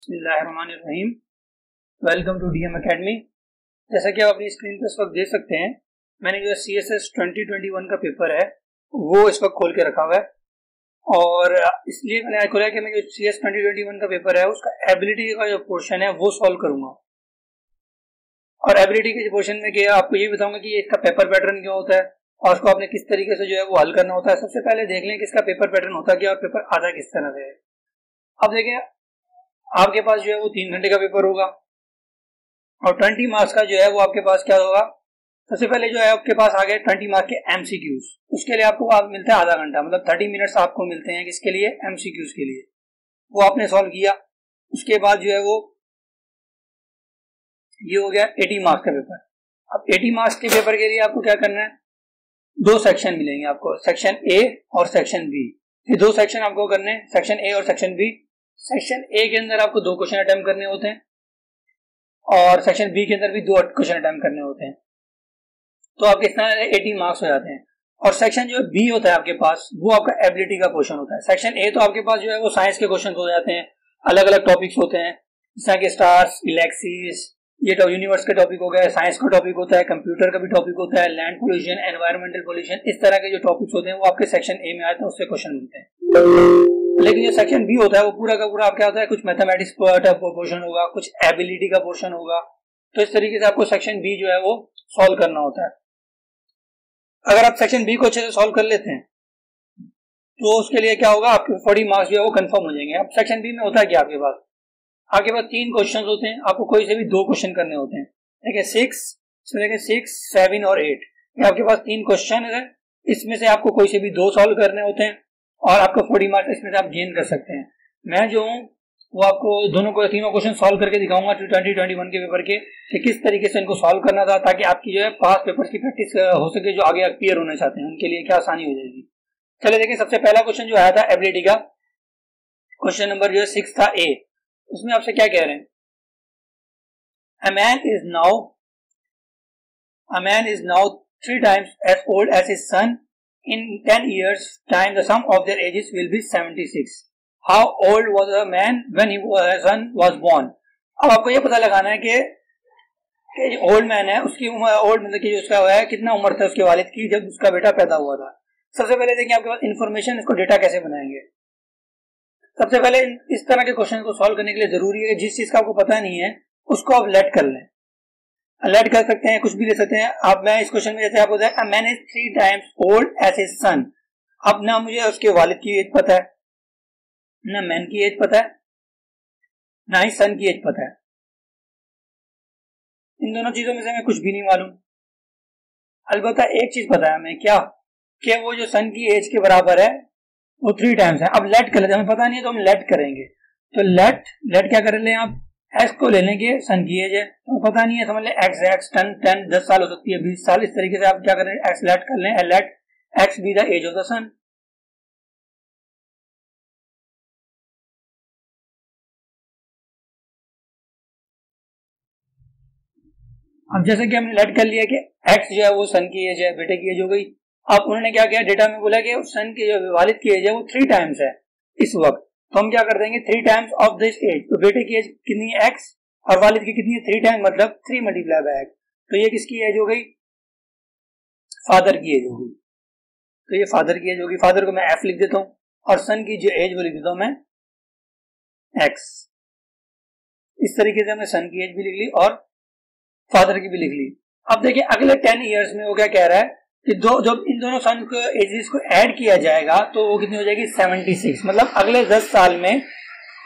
बिस्मिल्लाहिर्रहमानिर्रहीम। Welcome to DM academy. जैसा कि आप अपनी स्क्रीन पर इस वक्त देख सकते हैं, मैंने जो CSS 2021 का पेपर है वो इस वक्त खोल के रखा हुआ है और इसलिए मैंने खोला है कि मैं जो CS 2021 का पेपर है उसका एबिलिटी का जो पोर्शन है वो सॉल्व करूंगा। और एबिलिटी के पोर्शन में क्या आपको ये बताऊंगा कि इसका पेपर पैटर्न क्या होता है और उसको आपने किस तरीके से जो है वो हल करना होता है। सबसे पहले देख लें कि इसका पेपर पैटर्न होता क्या और पेपर आता किस तरह से है। अब देखें, आपके पास जो है वो 3 घंटे का पेपर होगा और 20 मार्क्स का जो है वो आपके पास क्या होगा। सबसे पहले जो है आपके पास आ गए 20 मार्क्स के MCQs। उसके लिए आपको मिलता है आधा घंटा, मतलब 30 मिनट्स आपको मिलते हैं किसके लिए, MCQs के लिए। वो आपने सॉल्व किया। उसके बाद जो है वो ये हो गया 80 मार्क्स का पेपर। अब 80 मार्क्स के पेपर के लिए आपको क्या करना है, 2 सेक्शन मिलेंगे आपको, सेक्शन A और सेक्शन B। ये 2 सेक्शन आपको करने हैं, सेक्शन A और सेक्शन B। सेक्शन A के अंदर आपको 2 क्वेश्चन अटेम्प्ट करने होते हैं और सेक्शन B के अंदर भी 2 क्वेश्चन अटेम्प्ट करने होते हैं। तो आपके इस तरह 80 मार्क्स हो जाते हैं। और सेक्शन जो B होता है आपके पास, वो आपका एबिलिटी का क्वेश्चन होता है। सेक्शन A तो आपके पास जो है वो साइंस के क्वेश्चन हो जाते हैं, अलग अलग टॉपिक्स होते हैं, जैसे कि स्टार्स, गैलेक्सीज, ये तो यूनिवर्स का टॉपिक हो गया, साइंस का टॉपिक होता है, कंप्यूटर का भी टॉपिक होता है, लैंड पोल्यूशन, एनवायरमेंटल पोल्यूशन, इस तरह के जो टॉपिक्स होते हैं वो आपके सेक्शन A में आते हैं, उससे क्वेश्चन मिलते हैं। लेकिन जो सेक्शन B होता है वो पूरा का पूरा क्या होता है, कुछ मैथमेटिक्स का पोर्शन होगा, कुछ एबिलिटी का पोर्शन होगा। तो इस तरीके से आपको सेक्शन B जो है वो सॉल्व करना होता है। अगर आप सेक्शन B को अच्छे से सॉल्व कर लेते हैं तो उसके लिए क्या होगा, आपके 40 मार्क्स जो है वो कंफर्म हो जाएंगे। अब सेक्शन B में होता है क्या, आपके पास 3 क्वेश्चन होते हैं, आपको कोई से भी 2 क्वेश्चन करने होते हैं। देखिए 6, 7 और 8, ये आपके पास 3 क्वेश्चन है, इसमें से आपको कोई से भी 2 सॉल्व करने होते हैं और आपको 40 मार्क्स इसमें से आप गेन कर सकते हैं। मैं जो हूँ वो आपको तीनों क्वेश्चन सॉल्व करके दिखाऊंगा 2021 के पेपर के, कि किस तरीके से इनको सॉल्व करना था, ताकि आपकी जो है पास पेपर्स की प्रैक्टिस हो सके, जो आगे क्लियर होना चाहते हैं उनके लिए क्या आसानी हो जाएगी। चलिए देखिए, सबसे पहला क्वेश्चन जो आया था एबिलिटी का, क्वेश्चन नंबर जो है 6 था A। उसमें आपसे क्या कह रहे हैं, A man is now 3 times as old as his son. In 10 years time the sum of their ages will be 76. How old was the man when his son was born? अब आपको ये पता लगाना है कि जो ओल्ड मैन है उसकी उम्र, ओल्ड मतलब कि जो उसका है कितना उम्र था उसके वालिद की जब उसका बेटा पैदा हुआ था। सबसे पहले देखिए आपके पास इंफॉर्मेशन, इसको डेटा कैसे बनाएंगे। सबसे पहले इस तरह के क्वेश्चन को सॉल्व करने के लिए जरूरी है कि जिस चीज का आपको पता नहीं है उसको आप लेट कर लें। लेट कर सकते हैं, कुछ भी ले सकते हैं आप। मैं इस क्वेश्चन में जैसे आप होता है, A man is 3 times old as his son। अब ना मुझे उसके वालिद की एज पता है, ना मैन की एज पता है, ना ही सन की एज पता है। इन दोनों चीजों में से हमें कुछ भी नहीं मालूम। अलबत्ता एक चीज पता है हमें, क्या, कि वो जो सन की एज के बराबर है वो 3 टाइम्स है। अब लेट कर लेते हैं, हमें पता नहीं है तो हम लेट करेंगे। तो लेट क्या कर ले, आप एक्स को ले लेंगे, सन की एज है तो पता नहीं है, समझ ले एक्स 10 10 साल हो सकती है, 20 साल, इस तरीके से आप क्या करें, एक्स लेट कर लें, let x be the age of the sun. अब जैसे कि हमने लेट कर लिया कि एक्स जो है वो सन की एज है, बेटे की एज हो गई। अब उन्होंने क्या किया, डेटा में बोला कि सन की जो वालिद की एज है वो 3 टाइम्स है इस वक्त, तो हम क्या कर देंगे 3 टाइम्स ऑफ दिस एज। तो बेटे की एज कितनी है, एक्स, और वालिद की कितनी है, 3 टाइम्स, मतलब 3 मल्टीप्लाई बाय एक्स। तो ये किसकी एज हो गई, फादर की एज हो गई। तो ये फादर की एज होगी, फादर को मैं एफ लिख देता हूं और सन की जो एज वो लिख देता हूं मैं एक्स। इस तरीके से हमने सन की एज भी लिख ली और फादर की भी लिख ली। अब देखिए अगले 10 इयर्स में वो क्या कह रहा है कि जब इन दोनों सन को एजेस को ऐड किया जाएगा तो वो कितनी हो जाएगी, 76। मतलब अगले 10 साल में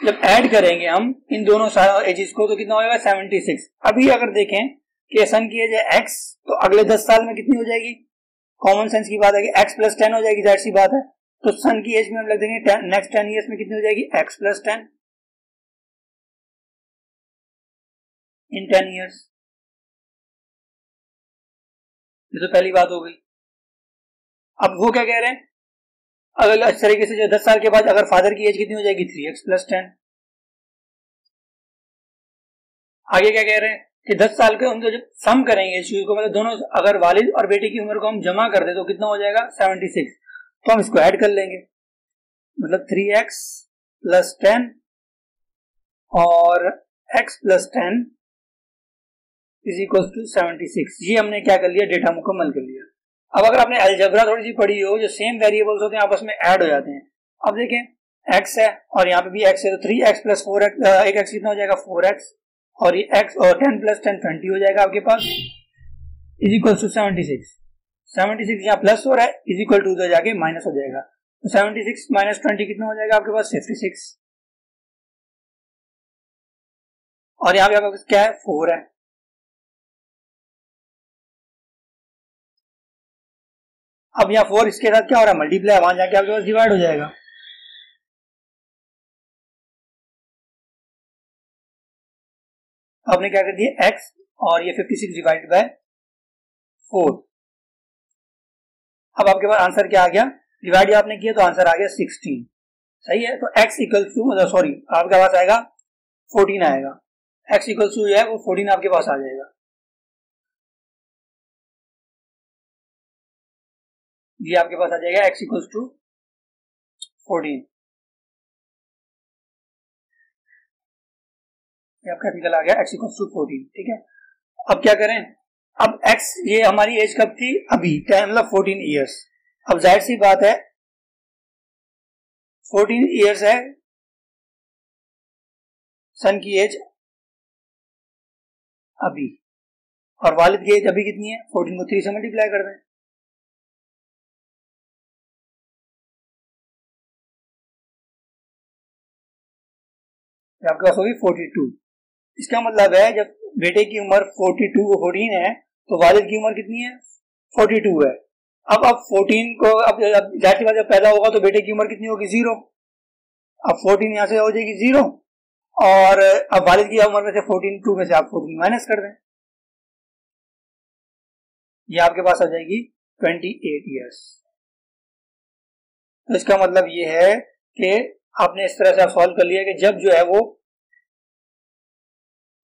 जब ऐड करेंगे हम इन दोनों एजेस को तो कितना होगा, 76। अभी अगर देखें कि सन की एज है एक्स, तो अगले 10 साल में कितनी हो जाएगी, कॉमन सेंस की बात है कि x प्लस 10 हो जाएगी, जाहिर सी बात है। तो सन की एज में हम लग देंगे नेक्स्ट 10 इयर्स में कितनी हो जाएगी, x प्लस 10 इन 10 इयर्स। ये तो पहली बात हो गई। अब वो क्या कह रहे हैं, अगर इस तरीके से जो 10 साल के बाद अगर फादर की एज कितनी हो जाएगी, 3x प्लस 10। आगे क्या कह रहे हैं कि 10 साल के हम जब सम करेंगे इस चीज को, मतलब दोनों अगर वालिद और बेटे की उम्र को हम जमा कर दे तो कितना हो जाएगा, 76। तो हम इसको ऐड कर लेंगे, मतलब 3x प्लस 10 और x plus 10 is equal to 76। ये हमने क्या कर लिया, डेटा मुकम्मल कर लिया। अब अगर आपने अलजेब्रा थोड़ी सी पढ़ी हो, जो सेम वेरिएबल्स होते हैं आपस में ऐड हो जाते हैं। अब देखें x है और यहाँ पे भी x है, तो 3x प्लस 4x, एक x कितना हो जाएगा 4x, और ये x और 10 प्लस 10 20 हो जाएगा आपके पास, इज इक्वल टू 76। 76 यहाँ प्लस हो रहा है, इज इक्वल टू उधर जाके माइनस हो जाएगा, तो 76 माइनस 20 कितना हो जाएगा आपके पास 56, और यहाँ पे आपके पास क्या है 4 है। अब यहाँ 4 इसके साथ क्या हो रहा है, मल्टीप्लाई, वहां जाके आपके पास डिवाइड हो जाएगा। आपने क्या कर दिया x और ये 56 डिवाइड बाय 4। अब आपके पास आंसर क्या आ गया, डिवाइड आपने किया तो आंसर आ गया 16। सही है, तो x इक्वल्स टू, मतलब सॉरी आपके पास आएगा 14 आएगा, x इक्वल्स टू है वो 14 आपके पास आ जाएगा। ये आपके पास आ जाएगा x इक्वल्स टू 14। ये आपका निकल आ गया x इक्वल्स टू 14। ठीक है, अब क्या करें, अब x, ये हमारी एज कब थी, अभी मतलब 14 ईयर्स। अब जाहिर सी बात है 14 ईयर्स है सन की एज अभी, और वालिद की एज अभी कितनी है, 14 को 3 से मल्टीप्लाई कर दें, आपके पास होगी 42। इसका मतलब है जब बेटे की उम्र 42 को 14 है तो वालिद की उम्र कितनी है 42 है। अब 14 को, अब जाहिर सी बात जब पैदा होगा तो बेटे की उम्र कितनी होगी 0। अब 14 यहां से हो जाएगी 0, और अब वालिद की उम्र में से 14 में से आप 14 माइनस कर दें, ये आपके पास आ जाएगी 28 ईयर्स। तो इसका मतलब ये है कि आपने इस तरह से आप सॉल्व कर लिया कि जब जो है वो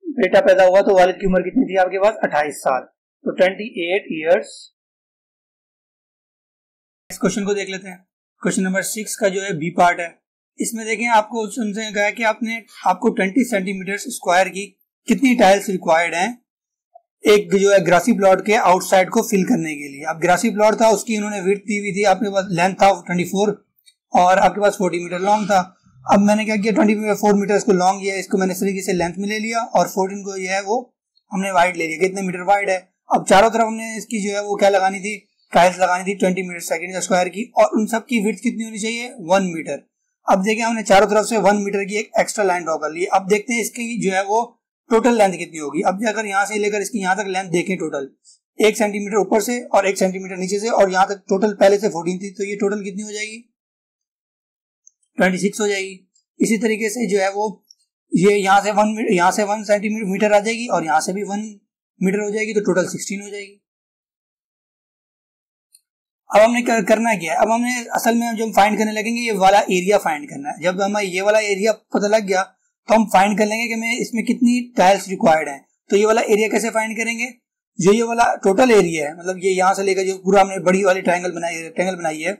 बेटा पैदा हुआ तो वालिद की उम्र कितनी थी आपके पास 28 साल, तो 28 ईयर्स। इस क्वेश्चन को देख लेते हैं। क्वेश्चन नंबर 6 का जो है बी पार्ट है। इसमें देखें आपको उनसे कहा कि आपको 20 सेंटीमीटर स्क्वायर की कितनी टाइल्स रिक्वायर्ड हैं एक जो है ग्रासी प्लॉट के आउटसाइड को फिल करने के लिए। अब ग्रासी प्लॉट था, उसकी इन्होंने विड्थ दी हुई थी, आपके पास लेंथ था 24 और आपके पास 40 मीटर लॉन्ग था। अब मैंने क्या किया, 24 मीटर इसको लॉन्ग है, इसको मैंने इस तरीके से लेंथ में ले लिया, और 14 को ये है वो हमने वाइड ले लिया, कितने मीटर वाइड है। अब चारों तरफ हमने इसकी जो है वो क्या लगानी थी, टाइल्स लगानी थी 20 मीटर सेकेंड स्क्वायर की, और उन सब की विड्थ कितनी होनी चाहिए 1 मीटर। अब देखें हमने चारों तरफ से 1 मीटर की एक एक्स्ट्रा लाइन ड्रॉ कर ली। अब देखते हैं इसकी जो है वो टोटल लेंथ कितनी होगी। अब अगर यहाँ से लेकर इसकी यहाँ तक लेंथ देखें, टोटल 1 सेंटीमीटर ऊपर से और 1 सेंटीमीटर नीचे से, और यहाँ तक टोटल पहले से 14 थी, तो ये टोटल कितनी हो जाएगी 26 हो जाएगी। इसी तरीके से जो है वो ये यहाँ से 1 सेंटीमीटर आ जाएगी, और यहाँ से भी 1 मीटर हो जाएगी, तो टोटल 16 हो जाएगी। अब हमने करना क्या है, अब हमने असल में जब फाइंड करने लगेंगे ये वाला एरिया फाइंड करना है। जब हमें ये वाला एरिया पता लग गया तो हम फाइंड कर लेंगे कि मैं इसमें कितनी टाइल्स रिक्वायर्ड है। तो ये वाला एरिया कैसे फाइंड करेंगे, जो ये वाला टोटल एरिया है, मतलब ये यहाँ से लेकर जो पूरा हमने बड़ी वाली रेक्टेंगल बनाई है,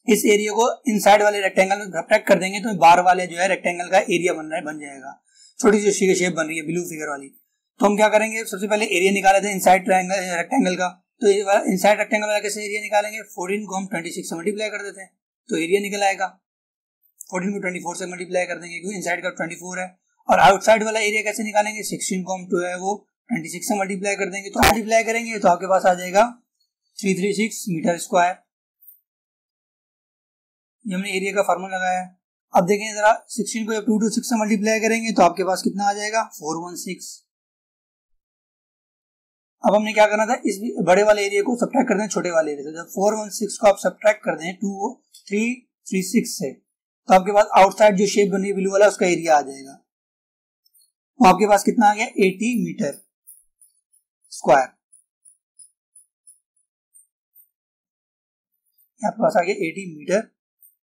इस एरिया को इनसाइड वाले रेक्टेंगल में सब्ट्रैक्ट कर देंगे तो बाहर वाले जो है रेक्टेंगल का एरिया बन जाएगा। छोटी सी शेप बन रही है ब्लू फिगर वाली। तो हम क्या करेंगे, सबसे पहले एरिया निकाले थे इनसाइड रेक्टेंगल का। तो इनसाइड रेक्टेंगल वाला कैसे एरिया निकालेंगे, 14 को हम 26 से मल्टीप्लाई कर देते हैं तो एरिया निकल आएगा। 14 को 24 से मल्टीप्लाई कर देंगे क्योंकि इनसाइड का 24 है। और आउटसाइड वाला एरिया कैसे निकालेंगे, 16 को हम जो है वो 26 से मल्टीप्लाई कर देंगे, तो मल्टीप्लाई करेंगे तो आपके पास आ जाएगा 336 मीटर स्क्वायर। ये हमने एरिया का फार्मूला लगाया है। अब देखें जरा, 16 को जब 2 to 6 से मल्टीप्लाई करेंगे तो आपके पास कितना आ जाएगा 416। अब हमने क्या करना था, इस बड़े वाले एरिया को सब्ट्रैक्ट कर दें छोटे वाले एरिया से। जब 416 को आप सब्ट्रैक्ट कर दें 2336 से, तो आपके पास आउटसाइड जो शेप बनी ब्लू वाला उसका एरिया आ जाएगा। तो आपके पास कितना आ गया 80 मीटर स्क्वायर। आपके पास आ गया 80 मीटर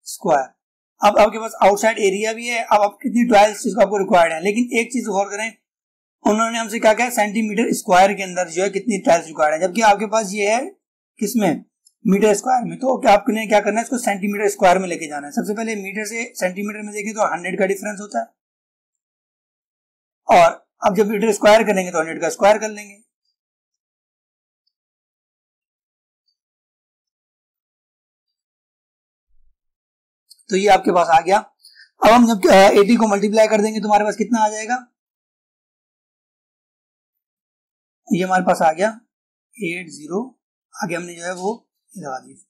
स्क्वायर। अब आपके पास आउटसाइड एरिया भी है। अब आप कितनी टाइल्स इसको आपको रिक्वायर्ड है, लेकिन एक चीज गौर करें, उन्होंने हमसे क्या कहा सेंटीमीटर स्क्वायर के अंदर जो है कितनी टाइल्स रिक्वायर्ड है, जबकि आपके पास ये है किसमें मीटर स्क्वायर में। तो क्या आपने क्या करना है, इसको सेंटीमीटर स्क्वायर में लेके जाना है। सबसे पहले मीटर से सेंटीमीटर में देखें तो 100 का डिफरेंस होता है, और अब जब मीटर स्क्वायर करेंगे तो 100 का स्क्वायर कर लेंगे। तो ये आपके पास आ गया। अब हम जब 80 को मल्टीप्लाई कर देंगे तो हमारे पास कितना आ जाएगा, ये हमारे पास आ गया 80, आगे हमने जो है वो लगा दी,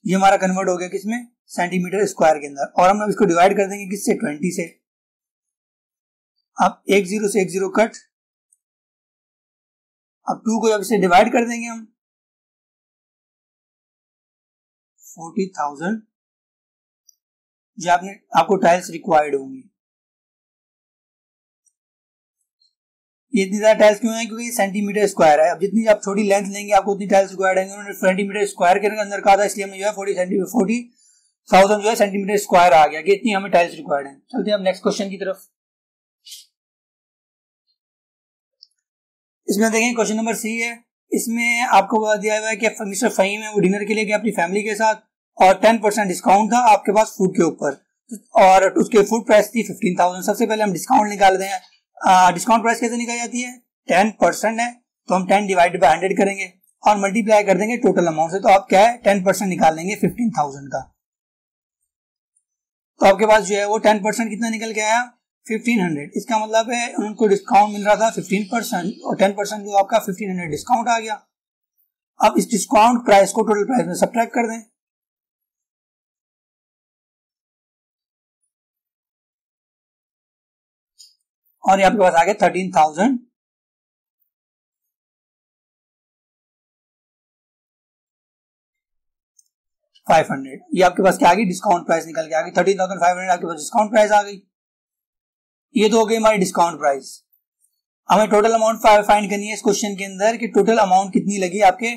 ये हमारा कन्वर्ट हो गया किसमें, सेंटीमीटर स्क्वायर के अंदर। और हम अब इसको डिवाइड कर देंगे किससे, 20 से। अब 10 से 10 कट, अब 2 को जब इसे डिवाइड कर देंगे हम 40,000, जो आपको टाइल्स रिक्वायर्ड होंगी। ये इतनी ज्यादा टाइल्स क्यों है, क्योंकि ये सेंटीमीटर स्क्वायर है। अब जितनी आप छोटी लेंथ लेंगे आपको उतनी टाइल्स रिक्वायर्ड है। उन्होंने सेंटीमीटर स्क्वायर के अंदर कहा था, इसलिए हमें जो है 40,000 जो है सेंटीमीटर स्क्वायर आ गया कि इतनी हमें टाइल्स रिक्वायर्ड है। चलते हैं अब नेक्स्ट क्वेश्चन की तरफ। इसमें देखें क्वेश्चन नंबर सी है। इसमें आपको दिया हुआ है कि मिस्टर फहीम है वो डिनर के लिए गए अपनी फैमिली के साथ और 10% डिस्काउंट था आपके पास फूड के ऊपर, और उसके फूड प्राइस थी 15,000। सबसे पहले हम डिस्काउंट निकाल दें। डिस्काउंट प्राइस कैसे निकाली जाती है, 10% है तो हम 10 डिवाइडेड बाय 100 करेंगे और मल्टीप्लाई कर देंगे टोटल अमाउंट से। तो आप क्या है 10% निकाल लेंगे 15,000 का। तो आपके पास जो है वो 10% कितना निकल के आया, 1500। इसका मतलब है उनको डिस्काउंट मिल रहा था 15% और 10% जो आपका 1500 डिस्काउंट आ गया। अब इस डिस्काउंट प्राइस को टोटल प्राइस में सब्ट्रैक्ट कर दें। और ये आपके पास आ गया 13,500। ये आपके पास क्या आ गई, डिस्काउंट प्राइस निकल के आ गई 13,500 आपके पास डिस्काउंट प्राइस आ गई। ये तो हो गई हमारी डिस्काउंट प्राइस। हमें टोटल अमाउंट फाइंड करनी है इस क्वेश्चन के अंदर कि टोटल अमाउंट कितनी लगी आपके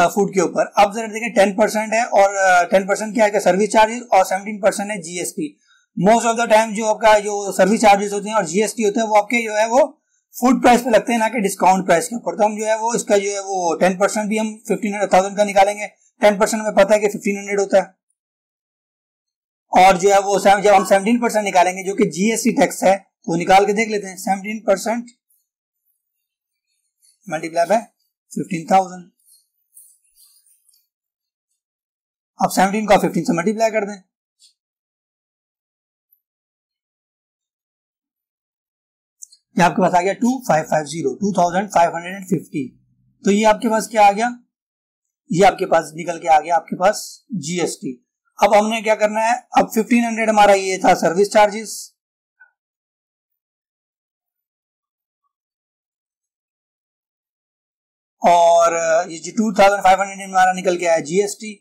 फूड के ऊपर। अब जरा देखें 10% है और 10% क्या है, सर्विस चार्जेस और 17% है GST. Most of the time जो आपका जो सर्विस चार्जेस होते हैं और जीएसटी होता है वो आपके जो है वो फूड प्राइस पे लगते हैं, ना कि डिस्काउंट प्राइस के ऊपर। तो हम जो है वो इसका जो है वो 10% भी हम 15,000 का निकालेंगे। 10% हमें पता है कि 1500 होता है, और जो है वो जब हम 17% निकालेंगे जो कि जीएसटी टैक्स है तो निकाल के देख लेते हैं। 17% मल्टीप्लाई बाय 15,000। अब 17 का 15 से मल्टीप्लाई कर दें। ये आपके पास आ गया 2550। तो ये आपके पास क्या आ गया, ये आपके पास निकल के आ गया आपके पास जीएसटी। अब हमने क्या करना है, अब 1500 हमारा ये था सर्विस चार्जेस, और ये 2500 हमारा निकल के आया जीएसटी,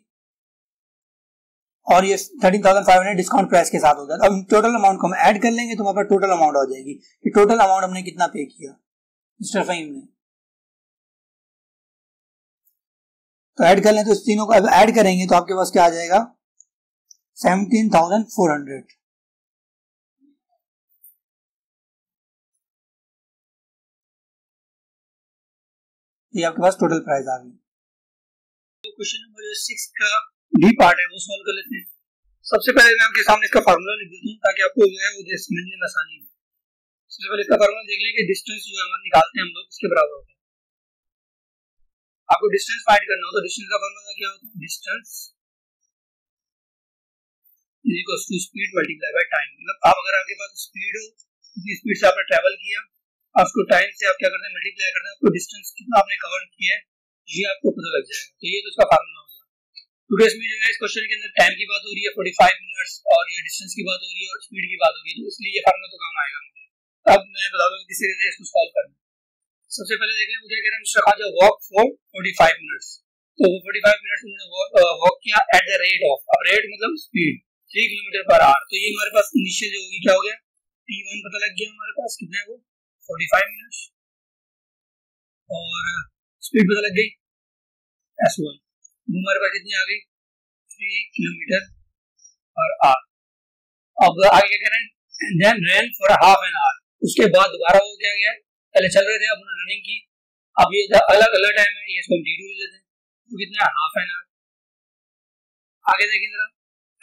और ये 13,500 डिस्काउंट प्राइस के साथ हो जाता है। अब टोटल अमाउंट को हम ऐड कर लेंगे तो हमारे पास टोटल अमाउंट आ जाएगी कि टोटल अमाउंट हमने कितना पे किया मिस्टर फहीम ने। तो ऐड कर लें, तो इस तीनों को अब ऐड करेंगे तो आपके पास क्या आ जाएगा 17,400। ये आपके पास टोटल प्राइस आ गई। क्वेश्चन नंबर 6 का डी पार्ट है वो सॉल्व कर लेते हैं। सबसे पहले मैं आपके सामने इसका फार्मूला लिख देता हूँ ताकि आपको जो है वो समझने में आसानी हो। सबसे पहले इसका फार्मूला देख लें कि डिस्टेंस जो है हम निकालते हैं हम लोग इसके बराबर होता है। आपको डिस्टेंस फाइंड करना हो तो डिस्टेंस का फार्मूला क्या होता है, distance is equal to speed multiply by time. मतलब आप अगर आपके पास स्पीड हो, कितनी स्पीड से आपने ट्रैवल किया, आपको टाइम से आप क्या करते हैं मल्टीप्लाई करते हैं, आपको डिस्टेंस कितना आपने कवर किया है ये आपको पता लग जाएगा। तो ये तो उसका फार्मूला हो गया। टुडे इसमें जो है इस क्वेश्चन के अंदर टाइम की बात हो रही है 45 मिनट्स, और ये डिस्टेंस की बात हो रही है और स्पीड की बात हो रही है, तो इसलिए ये फार्मूला तो काम आएगा मुझे। अब मैं बता दूं किस तरीके से इसको सॉल्व करना। सबसे पहले देख लें, मुझे कह रहा है मिस्टर खाजा वॉक फॉर 45 मिनट्स। तो 45 मिनट्स उन्होंने वॉक किया एट द रेट ऑफ, अब रेट मतलब स्पीड 3 किलोमीटर पर आवर। तो ये हमारे पास इनिशियल जो होगी क्या हो गया, T1 पता लग गया हमारे पास कितना है वो 45 मिनट्स, और स्पीड पता लग गई S1, वो हमारे पास कितनी आ गई 3 किलोमीटर पर आवर। अब आगे क्या करें, and then run for half an hour. उसके बाद दोबारा वो क्या गया, पहले चल रहे थे अब उन्होंने रनिंग की, अब ये अलग अलग टाइम है, ये इसको हम T2 ले लेते हैं, तो कितना है हाफ एन आवर। आगे देखिए जरा,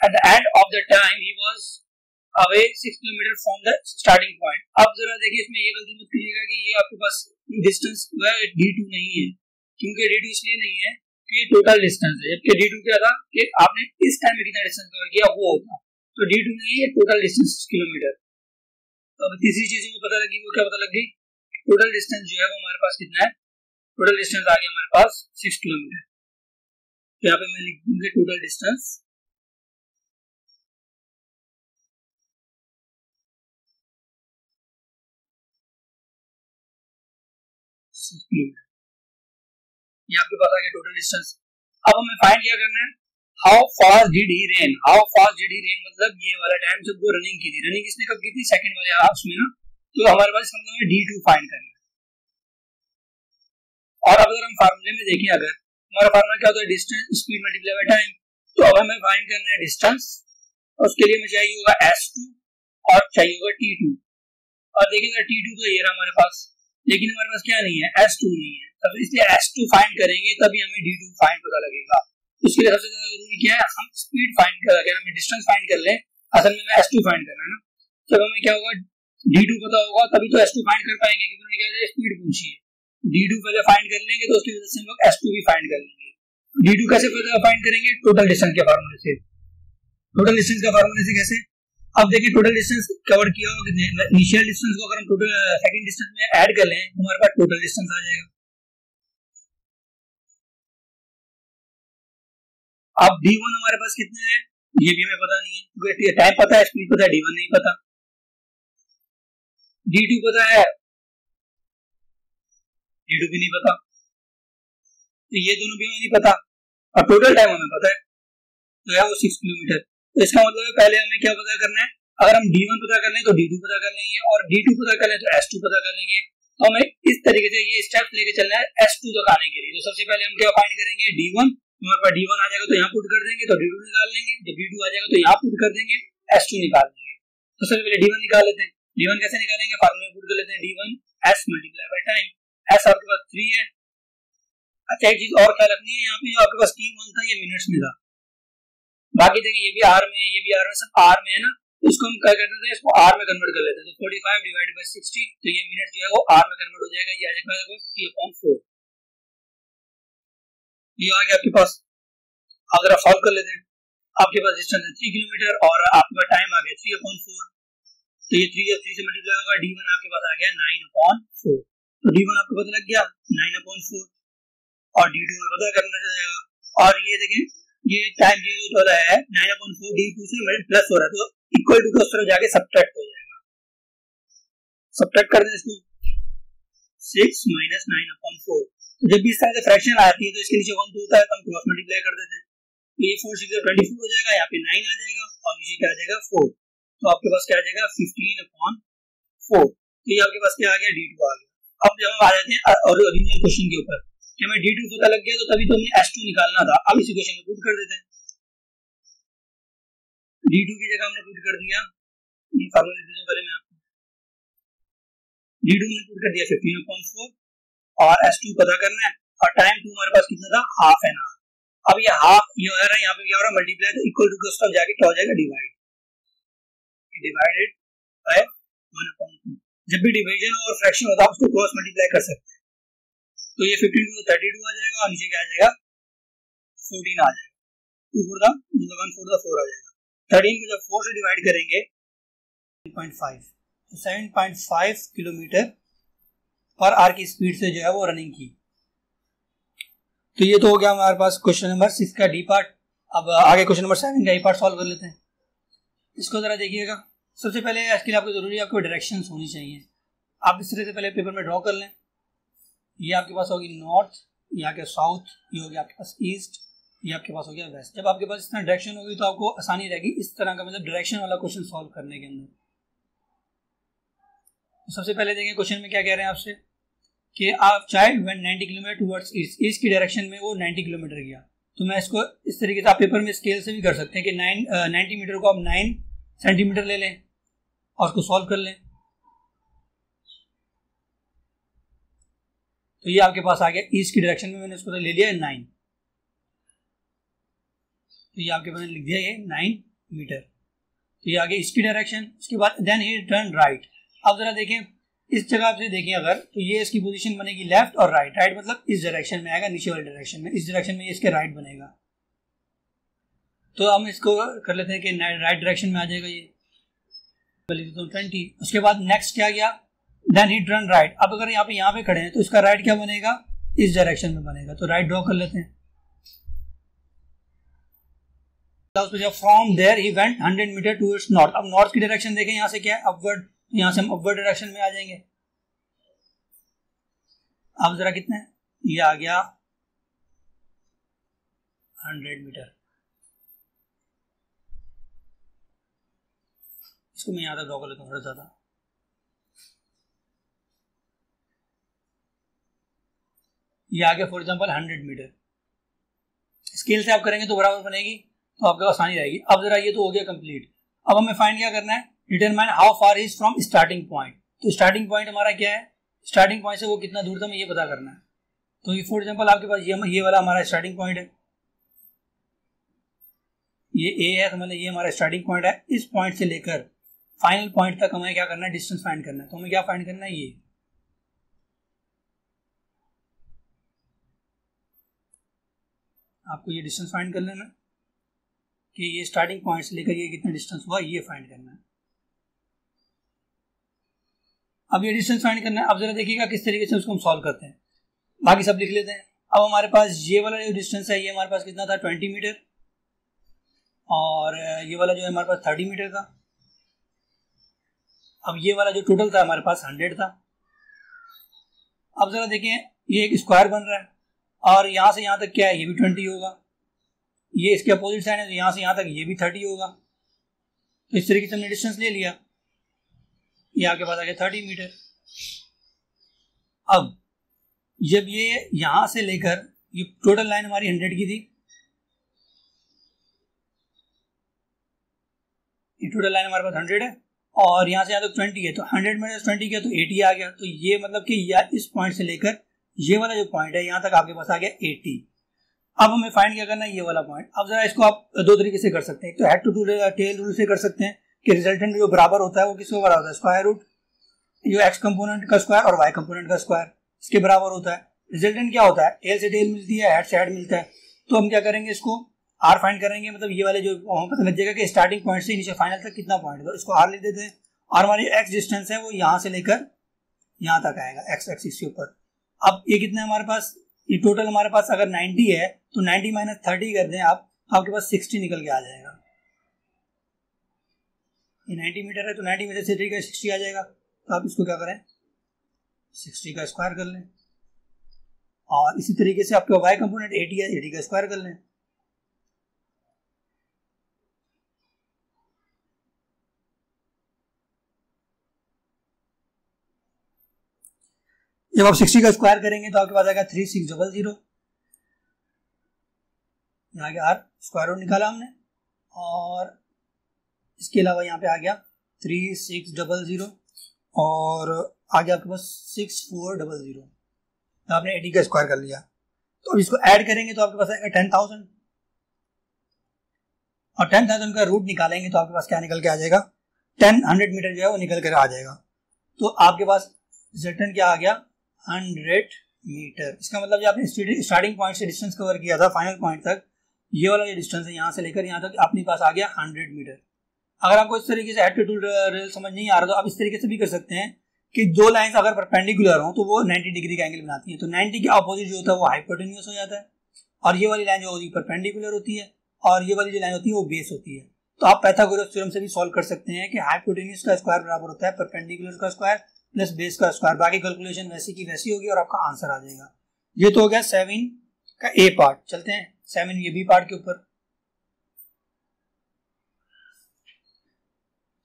at the end of the time he was away 6 kilometre from the starting point. अब जरा देखिए इसमें ये गलती मत कीजिएगा कि ये आपके पास डिस्टेंस D2 नहीं है, क्योंकि D2 इसलिए नहीं है कि ये टोटल डिस्टेंस है, जबकि D2 क्या था कि आपने इस टाइम में कितना डिस्टेंस कवर किया वो होता, तो D2 नहीं है, ये टोटल डिस्टेंस किलोमीटर। तो अब तीसरी चीज हमें पता लगी, वो क्या पता लगी, टोटल डिस्टेंस जो है वो हमारे पास कितना है, टोटल डिस्टेंस आ गया हमारे पास 6 किलोमीटर। तो यहाँ पे मैं लिख दूंगा टोटल डिस्टेंस 6 किलोमीटर। ये आपके पास आ गया टोटल डिस्टेंस। अब हमें फाइंड क्या करना है, how fast did he run. How fast did he run मतलब ये वाला टाइम जब वो रनिंग की थी, रनिंग किसने कब की थी, सेकंड वाले हाफ में ना, तो हमारे पास इसका मतलब D2 फाइंड करना है। और अगर हम फार्मूले में देखें, अगर हमारा फार्मूला क्या होता है, distance speed multiply by time, तो अब हमें फाइंड करना है डिस्टेंस, और उसके लिए हमें चाहिए होगा S2 और चाहिए होगा T2। और देखिएगा T2 तो ये रहा हमारे पास, लेकिन हमारे पास क्या नहीं है, S2 नहीं है, तब इसलिए S2 फाइंड करेंगे तभी हमें D2 फाइंड पता लगेगा। उसके लिए सबसे ज्यादा जरूरी क्या है, हम स्पीड फाइंड कर, अगर हमें डिस्टेंस फाइंड कर ले, असल में S2 फाइंड करना है ना, तब हमें क्या होगा, D2 पता होगा तभी तो S2 फाइंड कर पाएंगे, क्योंकि उन्होंने क्या है स्पीड पूछी है। D2 पहले फाइंड कर लेंगे तो उसकी वजह से हम लोग S2 भी फाइंड कर लेंगे। D2 कैसे फाइंड करेंगे, टोटल डिस्टेंस के फार्मूले से। टोटल डिस्टेंस के फार्मूले से कैसे, अब देखिए टोटल डिस्टेंस कवर किया होगा, इनिशियल डिस्टेंस को अगर हम टोटल सेकंड डिस्टेंस में ऐड कर लें तो हमारे पास टोटल डिस्टेंस आ जाएगा। अब D1 हमारे पास कितना है, ये भी हमें पता नहीं है, क्योंकि टाइम पता है, स्पीड पता है, D1 नहीं पता। D2 पता है, D2 भी नहीं पता, तो ये दोनों भी हमें नहीं पता, और टोटल टाइम हमें पता है, तो है वो 6 किलोमीटर। तो इसका मतलब है पहले हमें क्या पता करना है, अगर हम D1 पता कर लें तो D2 पता कर लेंगे, और D2 पता कर लें तो S2 पता कर लेंगे। तो हमें इस तरीके से ये स्टेप लेके चलना है S2 तक आने के लिए। तो सबसे पहले हम क्या फाइंड करेंगे, D1, हमारे पास D1 आ जाएगा तो यहाँ पुट कर देंगे, तो D2 निकाल लेंगे, जब D2 आ जाएगा तो यहाँ पुट कर देंगे, S2 निकाल लेंगे। तो सबसे पहले D1 निकाल लेते हैं। D1 कैसे निकालेंगे, फार्मूला में पुट कर लेते हैं, D1 S multiply by time. S आपके पास 3 है। अच्छा एक चीज और ख्याल रखनी है, यहाँ पे जो आपके पास T1 था ये मिनट्स में था, बाकी देखिए ये भी R में है, ये भी R में, सब R में है ना, तो इसको हम क्या करते हैं, इसको R में कन्वर्ट कर लेते हैं। तो 45 डिवाइडेड बाय 60, तो ये मिनट जो है वो R में कन्वर्ट हो जाएगा, ये आ जाएगा 3/4। ये आ गया आपके पास। अगर आप सॉल्व कर लेते हैं, आपके पास डिस्टेंस है 3 किलोमीटर और आपका टाइम आ गया 3/4, तो ये 3 से मल्टीप्लाई होगा, D1 आपके पास आ गया 9/4। तो D1 आपको पता लग गया 9/4, और D2 में पता करना जाएगा। और ये देखें ये टाइम जो वाला है 9/4 D2 से प्लस हो रहा है, तो इक्वल टू उस तरफ जाके सब्ट्रैक्ट हो जाएगा। सब्ट्रैक्ट कर दें इसको, 6 माइनस 9/4। तो जब भी इस तरह से फ्रैक्शन आती है तो इसके नीचे 1 होता है, तो हम क्रॉस मल्टीप्लाई कर देते हैं, तो ये 4 6 24 हो जाएगा, यहाँ पे 9 आ जाएगा, और नीचे क्या आ जाएगा 4, तो आपके पास क्या आ जाएगा 15/4। तो ये आपके पास क्या आ गया, D2 आ गया। अब जब हम आ जाते हैं ओरिजिनल क्वेश्चन के ऊपर, कि हमें D2 पता लग गया तो तभी तो हमें S2 निकालना था। अब इस इक्वेशन में पुट कर देते हैं, D2 की जगह हमने पुट कर दिया, ये फार्मूला लिख दूं पहले मैं आपको, D2 ने पुट कर दिया 15/4, और S2 पता करना है, और टाइम 2 हमारे पास कितना था, हाफ एन आवर। अब ये हाफ ये हो रहा है, यहाँ पे क्या हो रहा है, मल्टीप्लाई, तो इक्वल टू के उस तरफ जाके क्या हो जाएगा, डिवाइडेड बाय 1/2। जब भी डिवीजन और फ्रैक्शन होता है उसको क्रॉस मल्टीप्लाई कर सकते हैं, तो ये 15 to 32 आ जाएगा, और नीचे क्या आ जाएगा 14 आ जाएगा, 2 4 दा मतलब 1 4 दा 4 आ जाएगा। 13 को जब 4 से डिवाइड करेंगे 7.5, तो 7.5 किलोमीटर पर आवर की स्पीड से जो है वो रनिंग की। तो ये तो हो गया हमारे पास क्वेश्चन नंबर 6 का डी पार्ट। अब आगे क्वेश्चन नंबर 7 का ई पार्ट सॉल्व कर लेते हैं। इसको जरा देखिएगा। सबसे पहले इसके लिए आपको जरूरी है, आपको डायरेक्शंस होनी चाहिए। आप इस तरह से पहले पेपर में ड्रॉ कर लें। ये आपके पास होगी नॉर्थ, ये आगे साउथ, ये हो गया आपके पास ईस्ट, ये आपके पास हो गया वेस्ट। जब आपके पास इस तरह डायरेक्शन होगी तो आपको आसानी रहेगी इस तरह का मतलब डायरेक्शन वाला क्वेश्चन सॉल्व करने के अंदर। तो सबसे पहले देखें क्वेश्चन में क्या कह रहे हैं आपसे कि आप child went 90 kilometre towards east, east की डायरेक्शन में वो 90 किलोमीटर गया। तो मैं इसको इस तरीके से आप पेपर में स्केल से भी कर सकते हैं कि 90 मीटर को आप 9 सेंटीमीटर ले लें और उसको सॉल्व कर लें। तो ये आपके पास आ गया ईस्ट की डायरेक्शन में, मैंने इसको ले लिया है 9, तो ये आपके पास लिख दिया ये 9 मीटर। तो ये आगे इसकी डायरेक्शन, उसके बाद देन ही टर्न राइट। अब जरा देखें इस जगह से देखें अगर, तो ये इसकी पोजीशन बनेगी लेफ्ट और राइट। राइट मतलब इस डायरेक्शन में आएगा, नीचे वाली डायरेक्शन में, इस डायरेक्शन में ये इसके राइट बनेगा। तो हम इसको कर लेते हैं कि राइट डायरेक्शन में आ जाएगा ये, तो 20। उसके बाद नेक्स्ट क्या गया, देन ही टर्न राइट। अब अगर यहाँ पे खड़े हैं तो इसका राइट क्या बनेगा, इस डायरेक्शन में बनेगा। तो राइट ड्रॉ कर लेते हैं। From there he went 100 metre towards north. अब नॉर्थ की डायरेक्शन देखें, यहाँ से क्या है अपवर्ड, यहाँ से हम अपवर्ड डायरेक्शन में आ जाएंगे। अब जरा कितना है, ये आ गया 100 मीटर। इसको मैं यहाँ तक ड्रॉ कर लेता हूँ थोड़ा ज्यादा। ये आ गया फॉर एग्जाम्पल 100 मीटर। स्केल से आप करेंगे तो बराबर बनेगी, तो आपके पास आसानी रहेगी। अब जरा ये तो हो गया कंप्लीट। अब हमें फाइंड क्या करना है, determine how far is from starting point. तो स्टार्टिंग पॉइंट हमारा क्या है, स्टार्टिंग पॉइंट से वो कितना दूर था हमें ये पता करना है। तो ये फॉर एग्जाम्पल आपके पास ये वाला हमारा स्टार्टिंग पॉइंट है, ये ए है, तो मतलब ये हमारा स्टार्टिंग पॉइंट है। इस पॉइंट से लेकर फाइनल पॉइंट तक हमें क्या करना है, डिस्टेंस फाइंड करना है। तो हमें क्या फाइंड करना है, ये आपको ये डिस्टेंस फाइंड कर लेना कि ये स्टार्टिंग पॉइंट से लेकर ये कितना डिस्टेंस हुआ, ये फाइंड करना है। अब ये डिस्टेंस फाइंड करना है। अब जरा देखिएगा किस तरीके से उसको हम सॉल्व करते हैं, बाकी सब लिख लेते हैं। अब हमारे पास ये वाला जो डिस्टेंस है, ये हमारे पास कितना था, 20 मीटर, और ये वाला जो है हमारे पास 30 मीटर था। अब ये वाला जो टोटल था हमारे पास 100 था। अब जरा देखें, ये एक स्क्वायर बन रहा है, और यहाँ से यहाँ तक क्या है, ये भी 20 होगा। ये इसके अपोजिट साइड है, तो यहाँ से यहाँ तक ये भी 30 होगा। तो इस तरीके से हमने डिस्टेंस ले लिया, ये आपके पास आ गया 30 मीटर। अब जब ये यहां से लेकर, ये टोटल लाइन हमारी 100 की थी, ये टोटल लाइन हमारे पास 100 है, और यहाँ से यहाँ तक 20 है। तो 100 में 20 किया तो 80 आ गया। तो ये मतलब कि इस पॉइंट से लेकर ये वाला जो पॉइंट है यहाँ तक आपके पास आ गया 80। अब हमें फाइंड क्या करना है, ये वाला पॉइंट। अब जरा इसको आप दो तरीके से कर सकते हैं। तो हेड टू टेल रूल से कर सकते हैं कि रिजल्टेंट जो बराबर होता है वो किसके बराबर होता है, स्क्वायर रूट जो एक्स कंपोनेंट का स्क्वायर और वाई कंपोनेंट का स्क्वायर, इसके बराबर होता है। रिजल्टेंट क्या होता है, टेल से टेल मिलती है, हेड से हेड मिलता है। तो हम क्या करेंगे, इसको आर फाइंड करेंगे, मतलब ये वाले जो पता लग जाएगा कि स्टार्टिंग पॉइंट से नीचे फाइनल तक कितना पॉइंट है, इसको आर लिख देते हैं। और हमारी एक्स डिस्टेंस है वो यहाँ से लेकर यहाँ तक आएगा, एक्स एक्सिस के ऊपर। अब ये कितना है हमारे पास, ये टोटल हमारे पास अगर 90 है तो 90 माइनस 30 कर दें आप, तो आपके पास 60 निकल के आ जाएगा। ये 90 मीटर है, तो 90 में से 60 आ जाएगा। तो आप इसको क्या करें, 60 का स्क्वायर कर लें, और इसी तरीके से आपके वाई कंपोनेंट 80 है, 80 का स्क्वायर कर लें। जब आप 60 का स्क्वायर करेंगे तो आपके पास आएगा 3600। यहाँ के आर स्क्वायर रूट निकाला हमने, और इसके अलावा यहाँ पे आ गया 3600, और आ गया आपके पास 6400। तो आपने 80 का स्क्वायर कर लिया। तो अब इसको ऐड करेंगे तो आपके पास आएगा 10,000, और 10,000 का रूट निकालेंगे तो आपके पास क्या निकल के आ जाएगा, 100 मीटर जो है वो निकल कर आ जाएगा। तो आपके पास रिजल्टेंट क्या आ गया, 100 मीटर। इसका मतलब जो आपने स्टार्टिंग पॉइंट से डिस्टेंस कवर किया था फाइनल पॉइंट तक, ये वाला जो डिस्टेंस है यहाँ से लेकर यहाँ तक अपने पास आ गया 100 मीटर। अगर आपको इस तरीके से हेड टू टेल समझ नहीं आ रहा तो आप इस तरीके से भी कर सकते हैं कि दो लाइंस अगर परपेंडिकुलर हो तो वो 90 डिग्री का एंगल बनाती है। तो 90 के अपोजिट जो होता है वो हाइपोटेन्यूज हो जाता है, और ये वाली लाइन जो होती है परपेंडिकुलर होती है, और ये वाली जो लाइन होती है वो बेस होती है। तो आप पाइथागोरस थ्योरम से भी सॉल्व कर सकते हैं कि हाइपोटेन्यूज का स्क्वायर बराबर होता है परपेंडिकुलर का स्क्वायर प्लस बेस का स्क्वायर। बाकी कैलकुलेशन वैसी की वैसी होगी और आपका आंसर आ जाएगा। ये तो हो गया 7 का ए पार्ट। चलते हैं 7 ये बी पार्ट के ऊपर।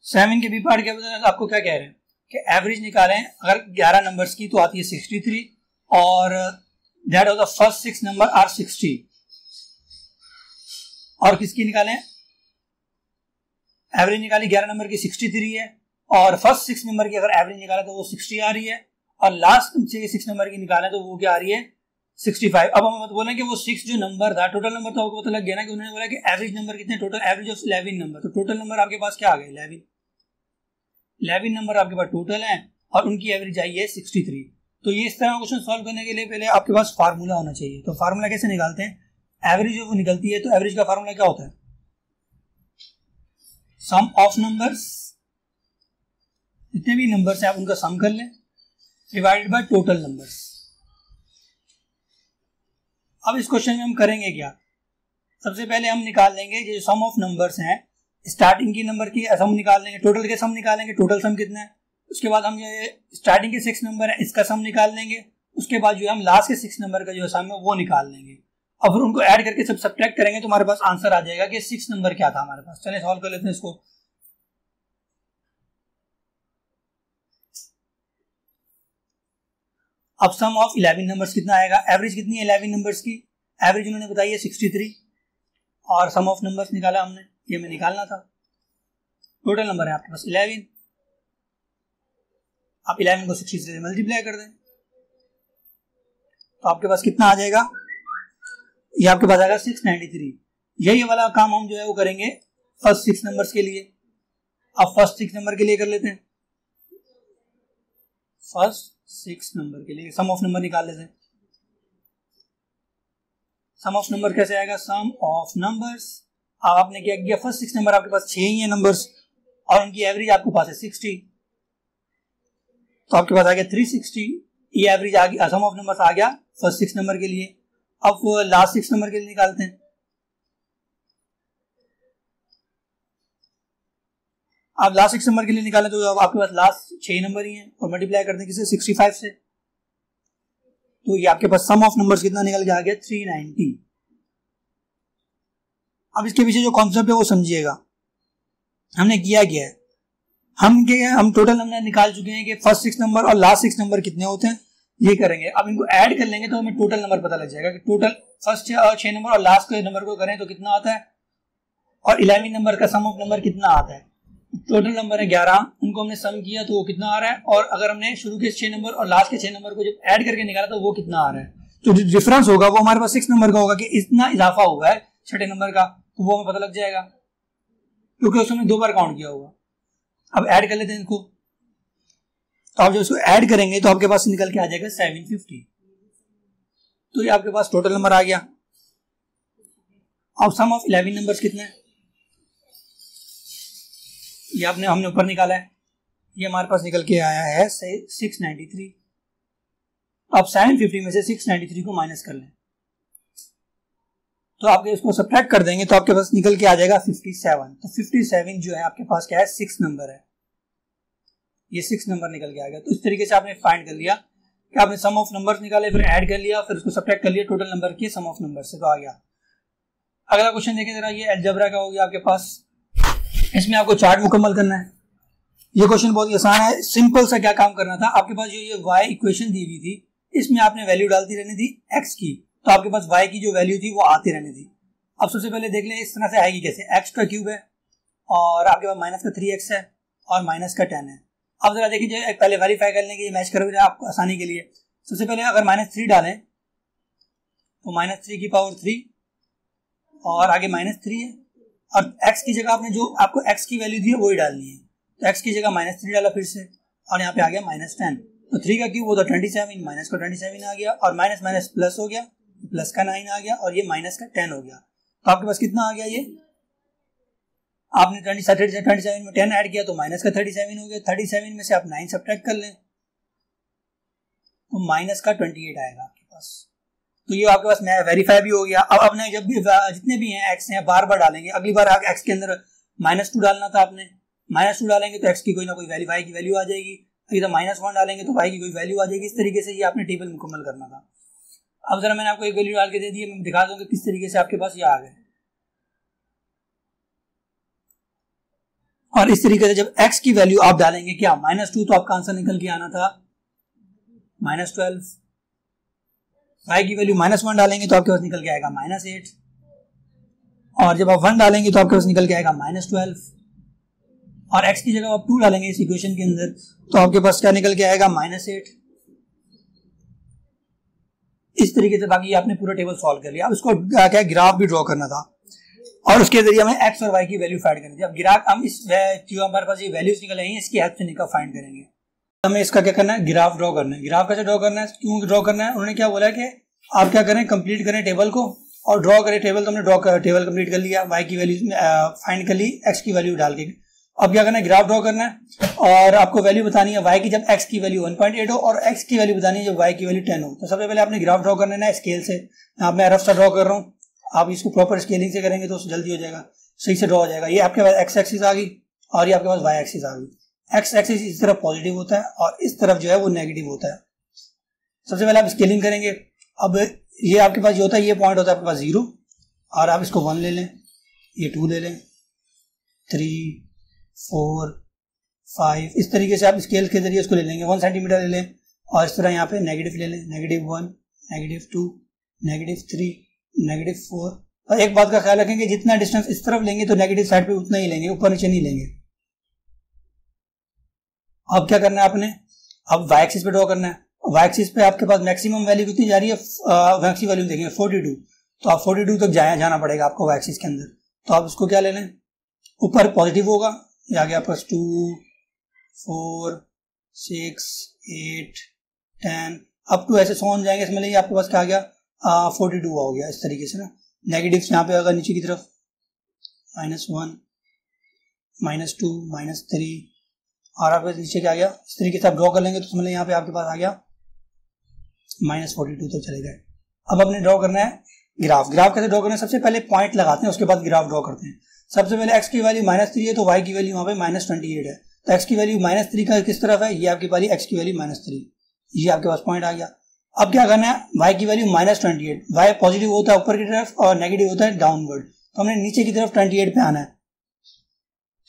7 के बी पार्ट के ऊपर आपको क्या कह रहे हैं कि एवरेज निकालें। अगर 11 नंबर्स की तो आती है 63, और that of the first 6 number are 60। और किसकी निकालें, एवरेज निकाली 11 नंबर की 63 है, और फर्स्ट 6 नंबर की अगर एवरेज निकाले तो वो 60 आ रही है, और लास्ट 6 नंबर की निकालें तो वो क्या आ रही है 65। अब हम बोलें कि वो 6 जो नंबर था, टोटल नंबर तो आपको पता लग गया ना कि उन्होंने बोला कि एवरेज नंबर कितने, टोटल एवरेज ऑफ 11 नंबर। तो टोटल नंबर आपके पास क्या आ गए 11 नंबर आपके पास टोटल है और उनकी एवरेज आई है 63। तो ये इस तरह क्वेश्चन सॉल्व करने के लिए पहले आपके पास फार्मूला होना चाहिए। तो फार्मूला कैसे निकालते हैं, एवरेज जो वो निकलती है तो एवरेज का फार्मूला क्या होता है, सम ऑफ नंबर्स, जितने भी नंबर्स हैं आप उनका सम कर लें डिवाइडेड बाय टोटल नंबर्स। अब इस क्वेश्चन में हम करेंगे क्या, सबसे पहले हम निकाल लेंगे जो सम ऑफ नंबर्स हैं, स्टार्टिंग की नंबर की सम निकाल लेंगे, टोटल के सम निकालेंगे, टोटल सम कितना है। उसके बाद हम ये स्टार्टिंग के 6 नंबर है इसका सम निकाल लेंगे। उसके बाद जो हम लास्ट के 6 नंबर का जो सम है वो निकाल लेंगे और फिर उनको ऐड करके सब सब्ट्रैक्ट करेंगे तो हमारे पास आंसर आ जाएगा कि 6 नंबर क्या था हमारे पास। चलिए सॉल्व कर लेते हैं इसको। अब सम ऑफ 11 नंबर्स कितना आएगा, एवरेज कितनी है 11 नंबर्स की, एवरेज उन्होंने बताई है 63 और सम ऑफ नंबर्स निकाला हमने, ये हमें निकालना था। टोटल नंबर है आपके पास 11, आप 11 को 63 से मल्टीप्लाई कर दें तो आपके पास कितना आ जाएगा, ये आपके पास आएगा 693। यही वाला काम हम जो है वो करेंगे फर्स्ट 6 नंबर्स के लिए। अब फर्स्ट 6 नंबर के लिए कर लेते हैं, फर्स्ट 6 नंबर के लिए सम ऑफ नंबर निकाल लेते हैं। सम ऑफ नंबर कैसे आएगा, सम ऑफ नंबर्स, अब आपने क्या किया, फर्स्ट 6 नंबर आपके पास 6 ही है नंबर्स और उनकी एवरेज आपके पास है 60, तो आपके पास आ गया 360, ये एवरेज आ गया, सम ऑफ नंबर्स आ गया फर्स्ट 6 नंबर के लिए। अब लास्ट 6 नंबर के लिए निकालते हैं। आप लास्ट 6 नंबर के लिए निकालें तो अब आपके पास लास्ट 6 नंबर ही हैं और मल्टीप्लाई करते हैं किसे 65 से, तो ये आपके पास सम ऑफ नंबर्स कितना निकल के आ गया 390। अब इसके पीछे जो कॉन्सेप्ट है वो समझिएगा, हमने किया क्या है, हम टोटल हमने निकाल चुके हैं कि फर्स्ट 6 नंबर और लास्ट 6 नंबर कितने होते हैं ये करेंगे। अब इनको ऐड कर लेंगे तो हमें टोटल नंबर पता लग जाएगा कि टोटल फर्स्ट 6 नंबर और लास्ट के नंबर को करें तो कितना आता है और 11 नंबर का सम ऑफ नंबर कितना आता है। टोटल नंबर है 11, उनको हमने सम किया तो वो कितना आ रहा है और अगर हमने शुरू के 6 नंबर और लास्ट के 6 नंबर को जब ऐड करके निकाला तो वो कितना आ रहा है। तो जो डिफरेंस होगा वो हमारे पास 6 नंबर का होगा कि इतना इजाफा हुआ है 6 नंबर का, तो वो हमें पता लग जाएगा क्योंकि उसमें 2 बार काउंट किया होगा। अब ऐड कर लेते हैं इनको, तो आप जब इसको ऐड करेंगे तो आपके पास निकल के आ जाएगा 750, तो ये आपके पास टोटल नंबर आ गया। अब सम ऑफ 11 नंबर्स कितने हैं ये हमने ऊपर निकाला है, ये हमारे पास निकल के आया है 693। अब 750 में से 693 को माइनस कर लें तो आपके इसको सब्ट्रैक्ट कर देंगे तो आपके पास निकल के आ जाएगा 57। तो 57 जो है आपके पास क्या है 6 नंबर है, ये 6 नंबर निकल के आ गया। तो इस तरीके से आपने फाइंड कर लिया कि आपने सम ऑफ नंबर्स निकाले, फिर ऐड कर लिया, फिर उसको सब्ट्रैक्ट कर लिया टोटल नंबर के सम ऑफ नंबर से, तो आ गया। अगला क्वेश्चन देखें जरा, ये अलजेब्रा का हो गया आपके पास, इसमें आपको चार्ट मुकम्मल करना है। ये क्वेश्चन बहुत ही आसान है, सिंपल सा क्या काम करना था, आपके पास जो ये y इक्वेशन दी हुई थी इसमें आपने वैल्यू डालती रहनी थी x की, तो आपके पास y की जो वैल्यू थी वो आती रहनी थी। अब सबसे पहले देख लें इस तरह से आएगी कैसे, x का क्यूब है और आपके पास माइनस का 3x है और माइनस का 10 है। अब जरा देखिए पहले वेरीफाई कर लेंगे, ये मैच करोगे आपको आसानी के लिए। सबसे पहले अगर -3 डालें तो -3 की पावर 3 और आगे -3 है और x की जगह आपने जो आपको x की वैल्यू दी है वही डालनी है, तो x की जगह -3 डाला फिर से और यहाँ पे आ गया -10, तो 3 का क्यूब वो तो 27, माइनस का 27 आ गया और माइनस माइनस प्लस हो गया, प्लस का 9 आ गया और ये माइनस का 10 हो गया। तो आपके पास कितना आ गया, ये आपने 27 में 10 ऐड किया तो माइनस का 37 हो गया। 37 में से आप 9 सब्ट्रैक्ट कर लें तो माइनस का 28 आएगा आपके पास। तो ये आपके पास वेरीफाई भी हो गया। अब आपने जब भी जितने भी हैं एक्स हैं बार बार डालेंगे, अगली बार एक्स के अंदर -2 डालना था आपने, -2 डालेंगे तो एक्स की कोई ना कोई वाई की वैल्यू आ जाएगी, इधर -1 डालेंगे तो वाई की कोई वैल्यू आ जाएगी। इस तरीके से ये आपने टेबल मुकम्मल करना था। अब जरा मैंने आपको एक वैल्यू डाल के दे दी है, मैं दिखा दूंगा किस तरीके से आपके पास ये आ गए। और इस तरीके से जब x की वैल्यू आप डालेंगे क्या -2 तो आपका आंसर निकल के आना था -12, y की वैल्यू -1 डालेंगे तो आपके पास निकल के आएगा -8 और जब आप 1 डालेंगे तो आपके पास निकल के आएगा -12 और x की जगह आप 2 डालेंगे इस इक्वेशन के अंदर तो आपके पास क्या निकल के आएगा -8। इस तरीके से बाकी आपने पूरा टेबल सॉल्व कर लिया। अब इसको क्या ग्राफ भी ड्रॉ करना था और उसके जरिए हमें एक्स और वाई की वैल्यू फाइंड करनी थी। अब ग्राफ हम इस जो हमारे पास ये वैल्यूज निकल आई हैं इसकी हेल्प से निकल फाइंड करेंगे। हमें इसका क्या करना है, ग्राफ ड्रॉ करना है। ग्राफ कैसे ड्रॉ करना है, क्यों ड्रॉ करना है, उन्होंने क्या बोला कि आप क्या करें, कंप्लीट करें टेबल को और ड्रॉ करें टेबल। तो हमने टेबल कंप्लीट कर लिया, वाई की वैल्यू फाइंड कर ली एक्स की वैल्यू डाल के। अब क्या करना है, ग्राफ ड्रॉ करना है और आपको वैल्यू बतानी है वाई की जब एक्स की वैल्यू 1.8 हो और एक्स की वैल्यू बतानी है जब वाई की वैल्यू 10 हो। तो सबसे पहले आपने ग्राफ ड्रॉ करना है स्केल से। यहाँ मैं रफ सा ड्रॉ कर रहा हूँ, आप इसको प्रॉपर स्केलिंग से करेंगे तो जल्दी हो जाएगा, सही से ड्रॉ हो जाएगा। ये आपके पास एक्स एक्सिस आ गई और ये आपके पास वाई एक्सिस आ गई। एक्स एक्सिस इस तरफ पॉजिटिव होता है और इस तरफ जो है वो नेगेटिव होता है। सबसे पहले आप स्केलिंग करेंगे। अब ये आपके पास जो होता है, ये पॉइंट होता है आपके पास 0 और आप इसको 1 ले लें, ये 2 ले लें, 3, 4, 5, इस तरीके से आप स्केल के जरिए इसको ले लेंगे। 1 सेंटीमीटर ले लें और इस तरह यहाँ पे नेगेटिव ले लें, -1, -2, -3, -4। और एक बात का ख्याल रखेंगे, जितना डिस्टेंस इस तरफ लेंगे तो नेगेटिव साइड पे उतना ही लेंगे, ऊपर नीचे नहीं लेंगे। अब क्या करना है आपने, अब वाई एक्सिस पे ड्रॉ करना है। वाई एक्सिस पे आपके पास मैक्सिमम वैल्यू कितनी जा रही है, मैक्सिमम वैल्यू देखेंगे 42, तो आप 42 तक जाना पड़ेगा आपको वाई एक्सिस के अंदर। तो आप इसको क्या ले लें, ऊपर पॉजिटिव होगा, ये आ गया आपके पास 2, 4, 6, 8, 10 अप टू ऐसे 100 जाएंगे। इसमें लिए आपके पास क्या आ गया, 42 हो गया। इस तरीके से ना नेगेटिव यहाँ पे होगा नीचे की तरफ -1, -2, -3 और आपके नीचे क्या आ गया। इस तरीके से आप ड्रॉ कर लेंगे तो समझ लें यहाँ पे आपके पास आ गया -42 तक चले गए। अब आपने ड्रॉ करना है ग्राफ। ग्राफ कैसे ड्रॉ करना है, सबसे पहले पॉइंट लगाते हैं उसके बाद ग्राफ ड्रॉ करते हैं। सबसे पहले x की वैल्यू -3 है तो y की वैल्यू वहाँ पे -28 है। तो x की वैल्यू -3 का किस तरफ है, ये आपकी पाली x की वैल्यू -3, ये आपके पास पॉइंट आ गया। अब क्या करना है, y की वैल्यू -28, y पॉजिटिव होता है ऊपर की तरफ और नेगेटिव होता है डाउनवर्ड, तो हमने नीचे की तरफ 28 पे आना है।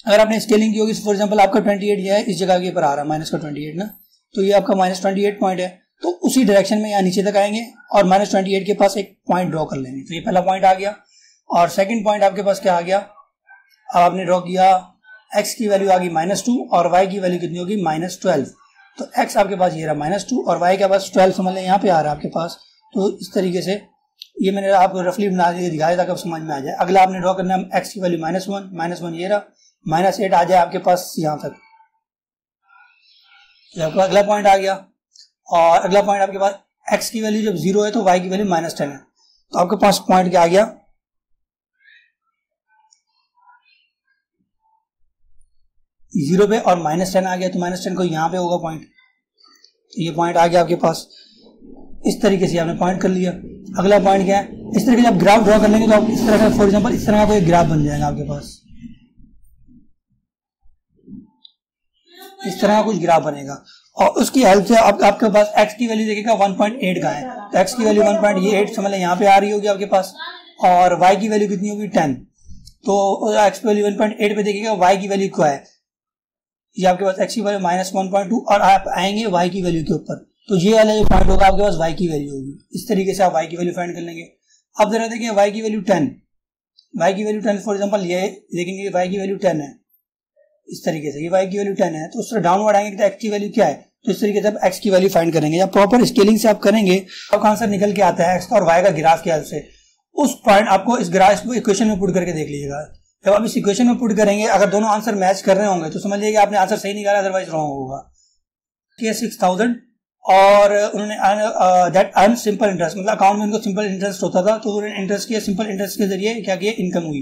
अगर आपने स्केलिंग की होगी, फॉर एग्जांपल आपका 28 ये है, इस जगह के ऊपर आ रहा है -28 ना, तो ये आपका -28 पॉइंट है। तो उसी डायरेक्शन में यहाँ नीचे तक आएंगे और -28 के पास एक पॉइंट ड्रॉ कर लेंगे। तो ये पहला पॉइंट आ गया और सेकंड पॉइंट आपके पास क्या आ गया, अब आपने ड्रॉ किया, x की वैल्यू आ गई -2 और y की वैल्यू कितनी होगी -12। तो x आपके पास ये रहा -2 और y के पास 12 समझ लें यहाँ पे आ रहा है आपके पास। तो इस तरीके से ये मैंने आपको रफली बना दिखाया ताकि समझ में आ जाए। अगला आपने ड्रॉ करना है x की वैल्यू -1 ये रहा, -8 आ जाए आपके पास यहाँ तक। तो अगला पॉइंट आ गया और अगला पॉइंट आपके पास x की वैल्यू जब 0 है तो y की वैल्यू -10 है। तो आपके पास पॉइंट क्या आ गया, 0 पे और -10 आ गया। तो -10 को यहाँ पे होगा पॉइंट, तो ये पॉइंट आ गया आपके पास। इस तरीके से आपने पॉइंट कर लिया। अगला पॉइंट क्या है, इस तरीके से आप ग्राफ ड्रॉ कर लेंगे तो आप इस तरह का, फॉर एग्जांपल इस तरह का कोई ग्राफ बन जाएगा आपके पास, इस तरह का कुछ ग्राफ बनेगा और उसकी हेल्प से आपके पास x की वैल्यू देखिएगा 1.8 का है, तो x की वैल्यू 1.8 समझ लें यहाँ पे आ रही होगी आपके पास और y की वैल्यू कितनी होगी 10। तो x की वैल्यू 1.8 पे देखिएगा, y की वैल्यू क्या है, ये आपके पास x की वैल्यू -1.2 और आप आएंगे y की वैल्यू के ऊपर, तो ये वाला जो पॉइंट होगा आपके पास y की वैल्यू होगी। इस तरीके से आप y की वैल्यू फाइंड कर लेंगे। अब जरा देखिए y की वैल्यू 10, y की वैल्यू 10 फॉर एग्जांपल ये देखेंगे y की वैल्यू 10 है, इस तरीके से ये y की वैल्यू 10 है। तो उस तरह डाउनवर्ड आएंगे तो x की वैल्यू क्या है, तो इस तरीके से आप x की वैल्यू फाइंड करेंगे। या प्रॉपर स्केलिंग से आप करेंगे आपका आंसर निकल के आता है x का और y का ग्राफ के हेल्प से। उस पॉइंट आपको इस ग्राफ को इक्वेशन में पुट करके देख लीजिएगा। जब आप इस इक्वेशन में पुट करेंगे, अगर दोनों आंसर मैच कर रहे होंगे तो समझ लीजिए आपने आंसर सही निकाला, अदरवाइज रॉन्ग होगा। 6000 और उन्होंने दैट अर्न सिंपल इंटरेस्ट, मतलब अकाउंट में उनको सिंपल इंटरेस्ट होता था तो उन्होंने इंटरेस्ट किया, सिंपल इंटरेस्ट के जरिए क्या किया, इनकम हुई।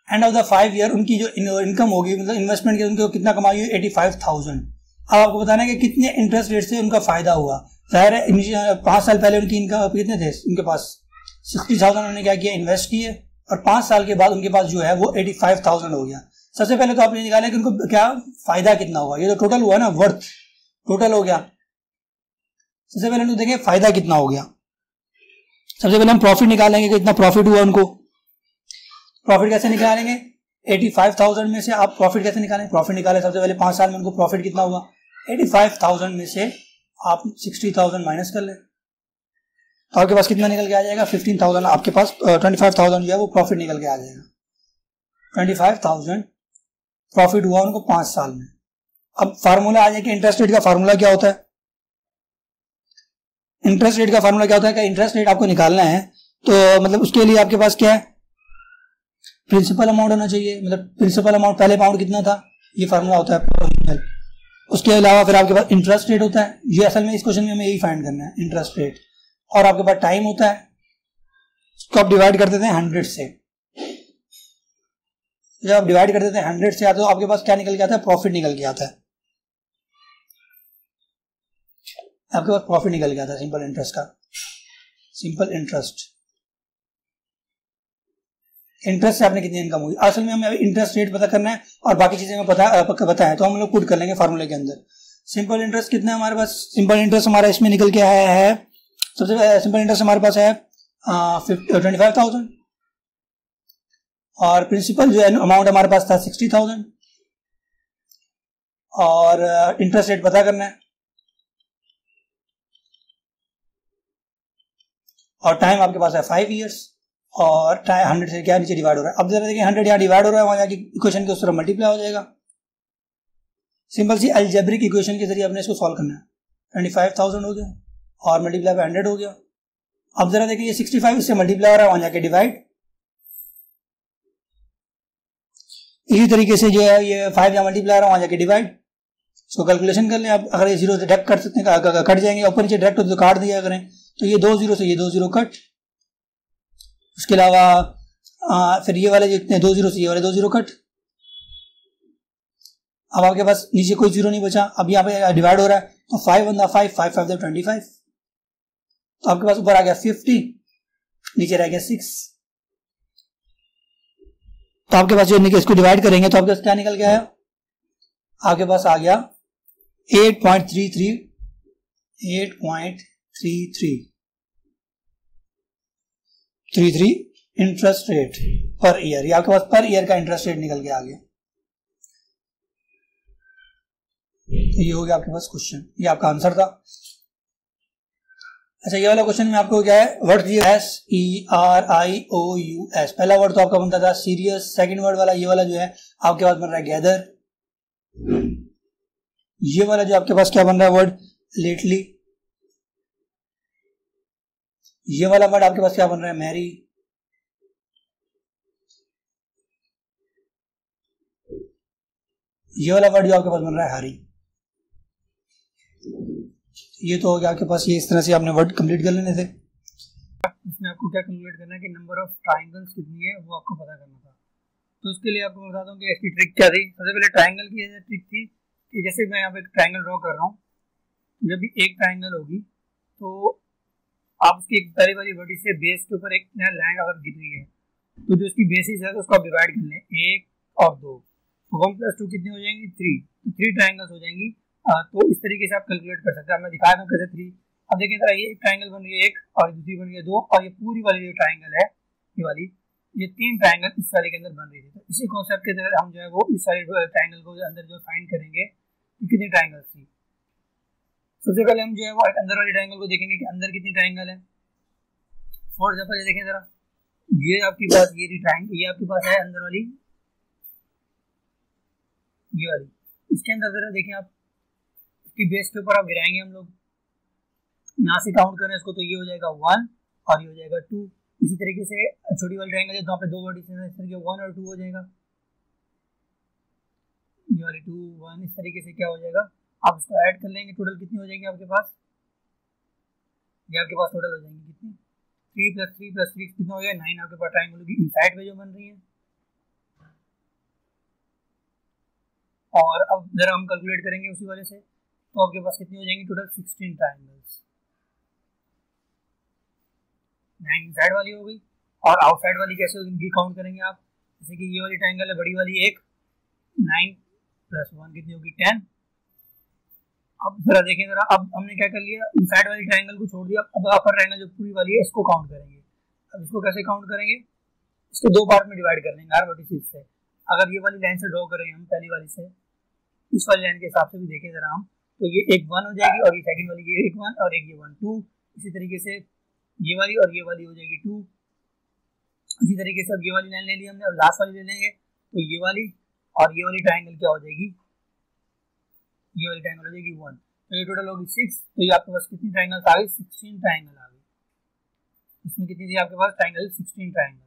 एंड ऑफ द 5 ईयर उनकी जो इनकम होगी, मतलब इन्वेस्टमेंट की उनको कितना कमाई हुई, 85,000। अब आपको बताना है कि कितने इंटरेस्ट रेट से उनका फायदा हुआ। जाहिर है 5 साल पहले उनकी इनकम कितने थे, उनके पास 60,000 उन्होंने क्या किया, इन्वेस्ट किए और 5 साल के बाद उनके पास जो है वो 85,000 हो गया। सबसे पहले तो आपने निकाला कि उनको क्या फायदा कितना हुआ, ये तो टोटल हुआ ना, वर्थ टोटल हो गया। सबसे पहले तो देखें फायदा कितना हो गया। सबसे पहले हम प्रॉफिट निकालेंगे कि इतना प्रॉफिट हुआ उनको। प्रॉफिट कैसे निकालेंगे, 85,000 में से आप प्रॉफिट कैसे निकालें, प्रॉफिट निकालें सबसे पहले 5 साल में उनको प्रॉफिट कितना हुआ, 85,000 में से आप 60,000 माइनस कर लें तो आपके पास कितना निकल के आ जाएगा, 15,000। आपके पास 25,000 जो है वो प्रॉफिट निकल के आ जाएगा। 25,000 प्रॉफिट हुआ उनको 5 साल में। अब फार्मूला आ जाए कि इंटरेस्ट रेट का फार्मूला क्या होता है। इंटरेस्ट रेट का फार्मूला क्या होता है कि इंटरेस्ट रेट आपको निकालना है तो मतलब उसके लिए आपके पास क्या है, प्रिंसिपल अमाउंट होना चाहिए, मतलब प्रिंसिपल अमाउंट पहले अमाउंट कितना था, ये फार्मूला होता है। उसके अलावा फिर आपके पास इंटरेस्ट रेट होता है, ये असल में इस क्वेश्चन में हमें यही फाइंड करना है, इंटरेस्ट रेट। और आपके पास टाइम होता है, उसको आप डिवाइड कर देते हैं 100 से। जब आप डिवाइड कर देते हैं 100 से तो आपके पास क्या निकल के आता है, प्रॉफिट निकल के आता है, आपके पास प्रॉफिट निकल के आता है सिंपल इंटरेस्ट का, सिंपल इंटरेस्ट। इंटरेस्ट से आपने कितनी इनकम हुई। असल में हमें इंटरेस्ट रेट पता करना है और बाकी चीजें हमें पता है तो हम लोग पुट कर लेंगे फार्मूले के अंदर। सिंपल इंटरेस्ट कितना है हमारे पास, सिंपल इंटरेस्ट हमारा इसमें निकल के आया है, सबसे सिंपल इंटरेस्ट हमारे पास है 25,000 और प्रिंसिपल जो है अमाउंट हमारे पास था 60,000 और इंटरेस्ट रेट पता करना है और टाइम आपके पास है 5 ईयर्स और 100 से क्या नीचे डिवाइड हो रहा है। अब जरा देखिए 100 यहाँ डिवाइड हो रहा है, वहां जाके इक्वेशन के उस तरह मल्टीप्लाई हो जाएगा। सिंपल सी अलजेब्रिक इक्वेशन के जरिए आपने इसको सॉल्व करना है। 25,000 हो गया और मल्टीप्लाई बाय 100 हो गया। अब जरा देखिए ये 65 इससे मल्टीप्लाई हो रहा है, वहां जाके डिवाइड। इसी तरीके से जो है ये 5 यहाँ मल्टीप्लाई हो रहा है, वहां जाके डिवाइड। इसको कैलकुलेशन कर लें आप, अगर ये 0 से डायरेक्ट कर सकते हैं, कट जाएंगे ऊपर नीचे डायरेक्ट तो काट दिया करें, तो ये 2 0 से ये 2 0 कट। उसके अलावा फिर ये वाले जितने 2 0 से ये वाले 2 0 कट। अब आपके पास नीचे कोई जीरो नहीं बचा, अब यहाँ पे डिवाइड हो रहा है तो 5 1 5 5 5 25, तो आपके पास ऊपर आ गया 50, नीचे रह गया 6। तो आपके पास जो इसको डिवाइड करेंगे तो आपके पास क्या निकल गया है, आपके पास आ गया 8.33 इंटरेस्ट रेट पर ईयर। ये आपके पास पर ईयर का इंटरेस्ट रेट निकल के आ गया। तो ये हो गया आपके पास क्वेश्चन, ये आपका आंसर था। अच्छा ये वाला क्वेश्चन में आपको क्या है, वर्ड SERIOUS। पहला वर्ड तो आपका बनता था सीरियस, सेकंड वर्ड वाला ये वाला जो है आपके पास बन रहा है गैदर। ये वाला जो आपके पास क्या बन रहा है वर्ड लेटली। ये वाला वर्ड आपके पास क्या बन रहा है मैरी। ये वाला वर्ड जो आपके पास बन रहा है हरी। ये तो हो गया आपके पास, ये इस तरह से आपने वर्ड कंप्लीट कर लेने थे। इसमें आपको क्या कैलकुलेट करना है कि नंबर ऑफ ट्रायंगल्स कितनी है वो आपको पता करना था। तो उसके लिए आपको बता दूं कि इसकी ट्रिक क्या थी। सबसे पहले ट्रायंगल की ट्रिक थी कि जैसे मैं यहाँ पे एक ट्रायंगल ड्रॉ कर रहा हूँ, जब भी एक ट्रायंगल होगी तो आप उसकी एक पहली वाली वर्टिस से बेस के ऊपर एक नया लाइन अगर गिर रही है तो जो उसकी बेसिस है तो उसको आप डिवाइड कर लें 1 और 2, तो 1 + 2 कितनी हो जाएंगी 3, तो 3 ट्रायंगल्स हो जाएंगी। तो इस तरीके से आप कैलकुलेट कर सकते हैं। मैं दिखा दूं कैसे 3। अब देखिए जरा ये एक ट्रायंगल बन गई 1 और दूसरी बन गई 2 और ये पूरी वाली जो ट्रायंगल है ये वाली, ये 3 ट्रायंगल इस वाले के अंदर बन रही थी। तो इसी कॉन्सेप्ट के तहत हम जो है वो इस वाले ट्रायंगल को अंदर जो फाइंड करेंगे कि कितनी ट्रायंगल्स थी। सबसे पहले हम जो है वो अंदर वाली ट्रायंगल को देखेंगे कि अंदर कितनी ट्रायंगल है। फॉर एग्जांपल ये देखें जरा, ये आपके पास ये ट्रायंगल ये आपके पास है अंदर वाली ये वाली, इसके अंदर जरा देखें आप, इसकी बेस के ऊपर आप गिराएंगे हम लोग, यहाँ से काउंट करें इसको तो ये हो जाएगा 1 और ये हो जाएगा 2। इसी तरीके से छोटी वाली ट्रायंगल है जहाँ पे 2 वर्टिसेस हैं, इस तरीके 1 और 2 हो जाएगा, ये वाली 2 1, इस तरीके से क्या हो जाएगा आप इसको ऐड कर लेंगे, टोटल कितनी हो जाएगी आपके पास, ये आपके पास टोटल हो जाएंगी कितनी 3 + 3 + 3 कितना हो गया 9 आपके पास ट्रायंगल की इनसाइड में जो बन रही है। और अब जरा हम कैलकुलेट करेंगे उसी वाले से, तो आपके पास कितनी हो जाएंगी टोटल 16 ट्रायंगल्स। 9 इनसाइड वाली हो गई और आउटसाइड वाली कैसे होगी इनकी काउंट करेंगे आप, जैसे कि ये वाली ट्रायंगल है बड़ी वाली 1, 9 + 1 कितनी होगी 10। अब जरा देखें जरा, अब हमने क्या कर लिया इनसाइड वाली ट्रायंगल को छोड़ दिया, अब अपर ट्रायंगल जो पूरी वाली है इसको काउंट करेंगे। अब इसको कैसे काउंट करेंगे, इसको 2 पार्ट में डिवाइड कर देंगे हर वर्टिसेस से। अगर ये वाली लाइन से ड्रॉ करें हम पहली वाली से, इस वाली लाइन के हिसाब से भी देखें जरा हम, तो ये एक 1 हो जाएगी और ये सेकंड वाली ये एक 1 और एक ये 1 2। इसी तरीके से ये वाली और ये वाली हो जाएगी 2। इसी तरीके से अब ये वाली लाइन ले ली हमने और लास्ट वाली ले लेंगे, तो ये वाली और ये वाली ट्रायंगल क्या हो जाएगी, ये वाली ट्रायंगल हो जाएगी 1। तो ये टोटल होगी 6। तो ये आपके पास कितनी ट्राइंगल्स आ गई? 16 ट्राइंगल आ गई। इसमें कितनी थी आपके पास ट्राइंगल? 16 ट्राइंगल।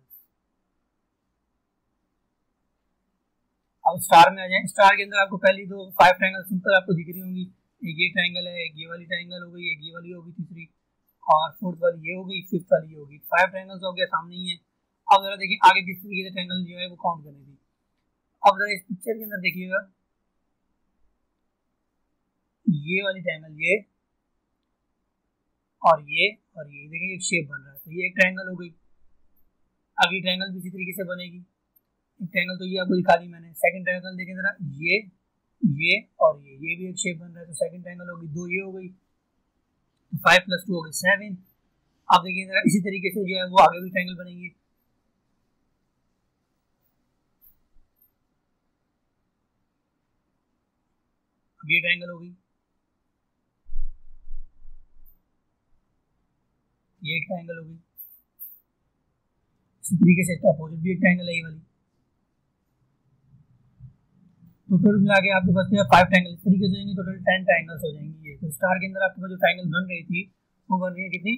अब स्टार में आ जाए। स्टार के अंदर आपको पहली दो 5 ट्राइंगल सिंपल आपको दिख रही होंगी। एक ये ट्राइंगल है, एक ये वाली ट्राइंगल हो गई, एक ये वाली होगी तीसरी, और फोर्थ वाली ये हो गई, फिफ्थ वाली ये होगी। 5 ट्राइंगल्स हो गया, सामने ही है। अब जरा देखिए आगे किस तरीके से ट्राइंगल जो है वो काउंट करनी थी। अब जरा इस पिक्चर के अंदर देखिएगा, ये वाली ट्राइंगल ये और ये देखिए एक शेप बन रहा है, तो ये एक ट्राइंगल हो गई। अगली ट्राइंगल भी इसी तरीके से बनेगी। एक ट्राइंगल तो ये आपको दिखा दी मैंने। सेकंड ट्राइंगल देखें जरा, ये और ये भी एक शेप बन रहा है, तो सेकंड ट्राइंगल होगी। 2 ये हो गई, 5 + 2 हो गई 7। आप देखिए जरा इसी तरीके से जो है वो आगे भी ट्राइंगल बनेंगी। अब ये ट्राइंगल होगी, ये एक ट्राइंगल होगी। इसी तरीके से अपोजिट भी एक ट्राइंगल है ये वाली। तो टोटल मिला के आपके पास 5 ट्राइंगल इस तरीके से हो जाएंगे। टोटल 10 ट्राइंगल्स हो जाएंगी। ये तो स्टार के अंदर आपके पास जो ट्राइंगल बन रही थी वो बन रही है कितनी?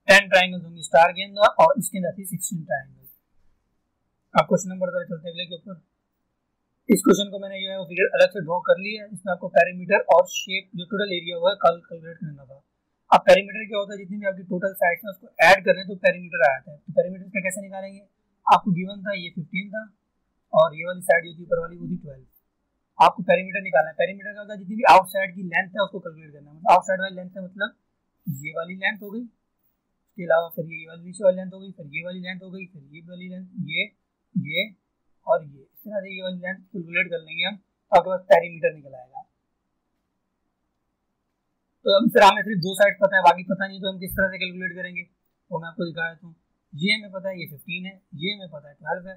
10 ट्राइंगल्स होंगी स्टार के अंदर, और इसके अंदर थी 16 ट्राइंगल। आप क्वेश्चन नंबर पर चलते अगले के ऊपर। इस क्वेश्चन को मैंने जो है वो फिगर अलग से ड्रॉ कर लिया है। इसमें आपको पेरीमीटर और शेप जो टोटल एरिया हुआ है कैलकुलेट करना था। अब पेरीमीटर क्या होता है? जितनी भी आपकी टोटल साइड्स है उसको ऐड कर रहे हैं तो पेरीमीटर आ जाता है। तो पेरीमीटर का कैसे निकालेंगे? आपको गिवन था ये 15 था, और ये वाली साइड जो थी ऊपर वाली वो थी 12। आपको पेरीमीटर निकालना है। पेरीमीटर का होता है जितनी भी आउटसाइड की लेंथ है उसको कैलकुलेट करना है। मतलब आउटसाइड वाली लेंथ है मतलब ये वाली लेंथ हो गई, इसके अलावा फिर ये वाली नीचे वाली लेंथ हो गई, फिर ये वाली लेंथ हो गई, फिर ये वाली लेंथ, ये और ये। इस तरह से ये वाली लेंथ कैलकुलेट कर लेंगे हम, तो आपके पास पेरीमीटर निकल आएगा। तो अब फिर हमें सिर्फ 2 साइड पता है, बाकी पता नहीं, तो हम किस तरह से कैलकुलेट करेंगे वो मैं आपको दिखा देता हूँ। ये हमें पता है ये 15 है, ये हमें पता है 12 है।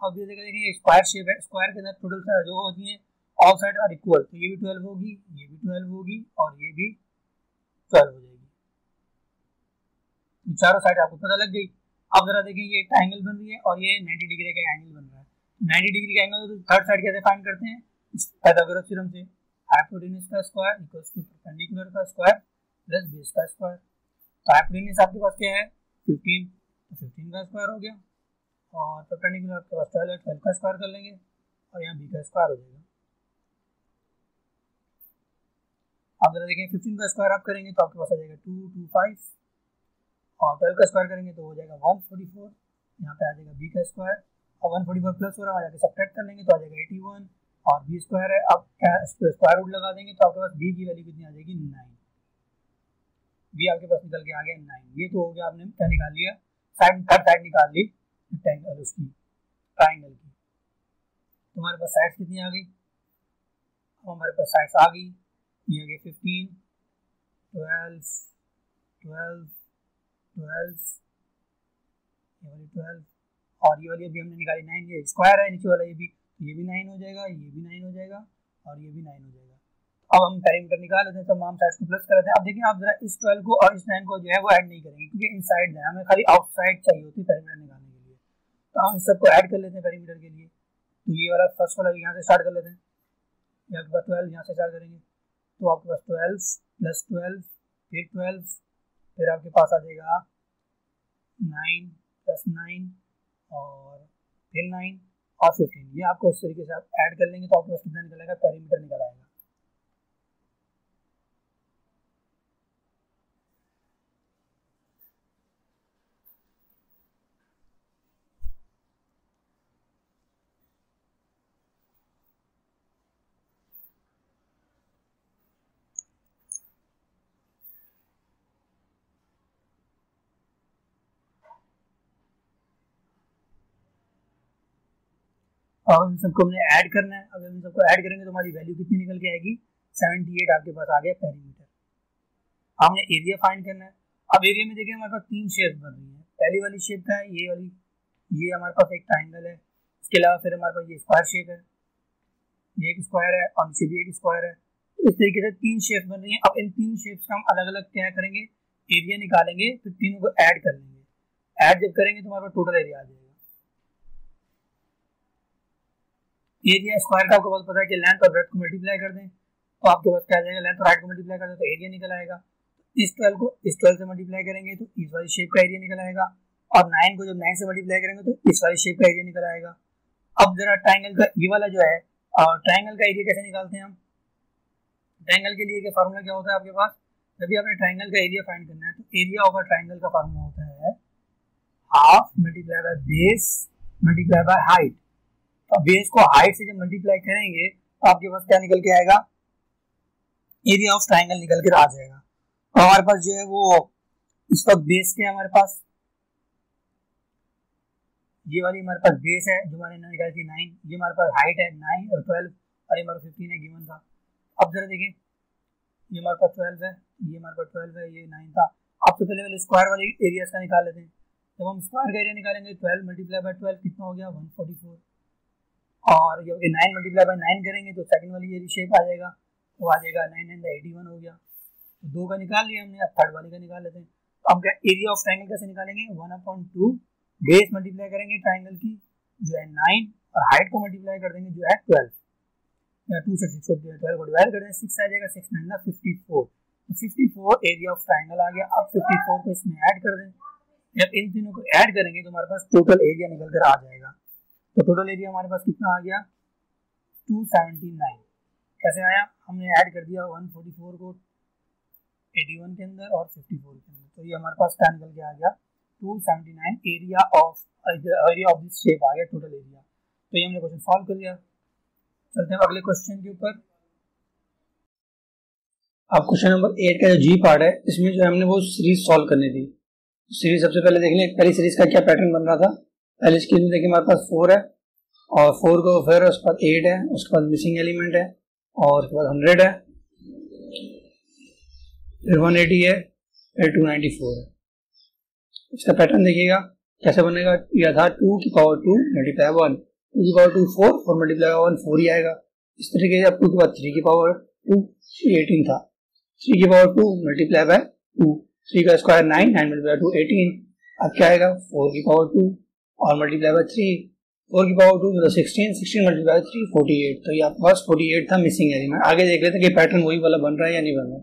अब ये देखिए स्क्वायर शेप है, स्क्वायर के अंदर टोटल साइड जो होती है ऑल साइड आर इक्वल, तो ये भी 12 होगी, ये भी 12 होगी, और ये भी 12 हो जाएगी। तो चारों साइड आपको पता लग गई। अब जरा देखिए ये ट्रायंगल बन रही है और ये 90 डिग्री का एंगल बन रहा है। 90 डिग्री का एंगल तो थर्ड साइड कैसे फाइंड करते हैं? पाइथागोरस थ्योरम से। हाइपोटेन्यूज का स्क्वायर इक्वल्स टू परपेंडिकुलर का स्क्वायर प्लस बेस का स्क्वायर। तो हाइपोटेन्यूज आपके पास क्या है? 15, तो 15 का स्क्वायर हो गया, और परपेंडिकुलर आपके पास 12 है, 12 का स्क्वायर कर लेंगे, और यहाँ बी का स्क्वायर हो जाएगा। अब जरा देखें 15 का स्क्वायर आप करेंगे तो आपके पास आ जाएगा 225, और 12 का स्क्वायर करेंगे तो हो जाएगा 144। यहाँ पे आ जाएगा बी का स्क्वायर, और 144 प्लस हो रहा है जाके सब्ट्रैक्ट कर लेंगे तो आ जाएगा 81, और बी स्क्वायर है। अब स्क्वायर रूट लगा देंगे तो आपके पास बी की वैल्यू कितनी आ जाएगी? 9। बी आपके पास निकल के आ गया 9। ये तो हो गया, आपने क्या निकाल लिया? साइड, थर्ड साइड निकाल ली रेक्टेंगल उसकी, ट्राइंगल की। तुम्हारे पास साइड्स कितनी आ गई? अब हमारे पास साइड्स आ गई, ये आ गया 15, 12, 12, 12, ये वाली 12, और ये वाली अभी हमने निकाली 9। ये स्क्वायर है नीचे वाला, ये भी 9 हो जाएगा, ये भी 9 हो जाएगा, और ये भी 9 हो जाएगा। अब हम पेरीमीटर निकाल लेते हैं, तमाम साइड्स को प्लस कर देते हैं। अब देखिए आप जरा इस 12 को और इस 9 को जो है वो ऐड नहीं करेंगे, क्योंकि इनसाइड है, हमें खाली आउटसाइड चाहिए होती है पेरीमीटर निकालने के लिए। तो हम इस सबको ऐड कर लेते हैं पेरीमीटर के लिए। तो ये वाला फर्स्ट वाला यहाँ से स्टार्ट कर लेते हैं, यहाँ के पास 12 यहाँ से स्टार्ट करेंगे, तो आपके पास 12 प्लस 12 फिर 12, फिर आपके पास आ जाएगा 9 प्लस 9 और फिर 9 और 15। ये आपको इस तरीके से आप ऐड कर लेंगे तो आपके पास कितना निकलेगा? पेरीमीटर निकल आएगा। अब इन सबको हमने ऐड करना है। अगर इन सबको ऐड करेंगे तो हमारी वैल्यू कितनी निकल के आएगी? 78 आपके पास आ गया पेरीमीटर। हमने एरिया फाइंड करना है। अब एरिया में देखिए हमारे पास 3 शेप बन रही है। पहली वाली शेप का है ये वाली, ये हमारे पास एक ट्राइंगल है, इसके अलावा फिर हमारे पास ये स्क्वायर शेप है, ये एक स्क्वायर है, और नीचे भी एक स्क्वायर है। तो इस तरीके से 3 शेप बन रही है। अब इन 3 शेप्स का हम अलग अलग क्या करेंगे? एरिया निकालेंगे, फिर तीनों को ऐड कर लेंगे। ऐड जब करेंगे तो हमारे पास टोटल एरिया आ जाएगा। एरिया स्क्वायर का आपको बहुत पता है कि लेंथ और ब्रेड्थ को मल्टीप्लाई कर दें, तो आपके पास क्या आ जाएगा, लेंथ और हाइट को मल्टीप्लाई कर दो तो एरिया निकल आएगा। इस 12 को इस 12 से मल्टीप्लाई करेंगे तो इस वाली शेप का एरिया निकल आएगा, और 9 को जब 9 से मल्टीप्लाई करेंगे तो इस वाली शेप का एरिया निकल आएगा। अब जरा ट्राइंगल का ये वाला जो है, ट्राइंगल का एरिया कैसे निकालते हैं हम? ट्राइंगल के लिए फार्मूला क्या होता है आपके पास? जब भी आपने ट्राइंगल का एरिया फाइंड करना है तो एरिया ओवर ट्राइंगल का फार्मूला होता है half multiply by base multiply by height. तो बेस को हाइट से जब मल्टीप्लाई करेंगे तो आपके पास क्या निकल के आएगा, एरिया ऑफ ट्राइंगल निकल के आ जाएगा। तो हमारे पास जो है वो इस वक्त बेस के हमारे पास ये वाली हमारे पास बेस है जो हमारे निकाली थी 9, ये हमारे पास हाइट है 9 और 12 और ये हमारा 15 है गिवन था। अब जरा देखें, ये हमारे पास 12 है, ये हमारे पास 12 है, ये 9 था। अब तो पहले वाले स्क्वायर वाले एरियाज का निकाल लेते हैं। जब हम स्क्वायर का एरिया निकालेंगे 12 मल्टीप्लाई बाय 12 कितना हो गया 144, और जब 9 मल्टीप्लाई बाय 9 करेंगे तो सेकंड वाली ये शेप आ जाएगा, वो आ जाएगा 9 9 81 हो गया। तो 2 का निकाल लिया हमने, अब थर्ड वाले का निकाल लेते हैं। तो हम क्या एरिया ऑफ ट्राइंगल कैसे निकालेंगे, 1/2 बेस मल्टीप्लाई करेंगे ट्राइंगल की जो है 9 और हाइट को मल्टीप्लाई कर देंगे जो है 12, या 2 से 6 12 को डिवाइड कर देंगे 6 आ जाएगा, 6 9 54, तो 54 एरिया ऑफ ट्राइंगल आ गया। अब 54 को इसमें ऐड कर दें, जब इन तीनों को ऐड करेंगे तो हमारे पास टोटल एरिया निकल कर आ जाएगा। तो टोटल एरिया हमारे पास कितना आ गया 279। कैसे आया, हमने ऐड कर दिया 144 को 81 के अंदर और 54 के अंदर, तो ये हमारे पास क्या निकल के आ गया 279 एरिया ऑफ दिस शेप आ गया टोटल एरिया। तो ये हमने क्वेश्चन सॉल्व कर लिया। चलते हैं अगले क्वेश्चन के ऊपर। अब क्वेश्चन नंबर 8 का जो जी पार्ट है इसमें जो हमने वो सीरीज सॉल्व करनी थी। सीरीज सबसे पहले देख लें, पहली सीरीज का क्या पैटर्न बन रहा था। पहले इसकी देखिए हमारे पास 4 है और 4 को फिर उसके बाद 8 है, उसके बाद मिसिंग एलिमेंट है और उसके बाद 100 है, फिर 180 है, फिर 294 है। इसका पैटर्न देखिएगा कैसे बनेगा। यह था 2 की पावर 2 मल्टीप्लाई 1, 2 की पावर 2 4, 4 मल्टीप्लाई 1 4 ही आएगा। इस तरीके से अब 2 के बाद 3 की पावर 2 18 था, 3 की पावर 2 मल्टीप्लाई बाय 2, 3 का स्क्वायर 9, 9 मल्टीप्लाई 2 18। अब क्या आएगा 4 की पावर 2 और मल्टीप्लाई बाय 3, 4 की पावर 2 मतलब 16, 16 मल्टीप्लाई 3 48। तो ये आपके पास 48 था मिसिंग एलिमेंट। आगे देख लेते हैं कि पैटर्न वही वाला बन रहा है या नहीं बन रहा।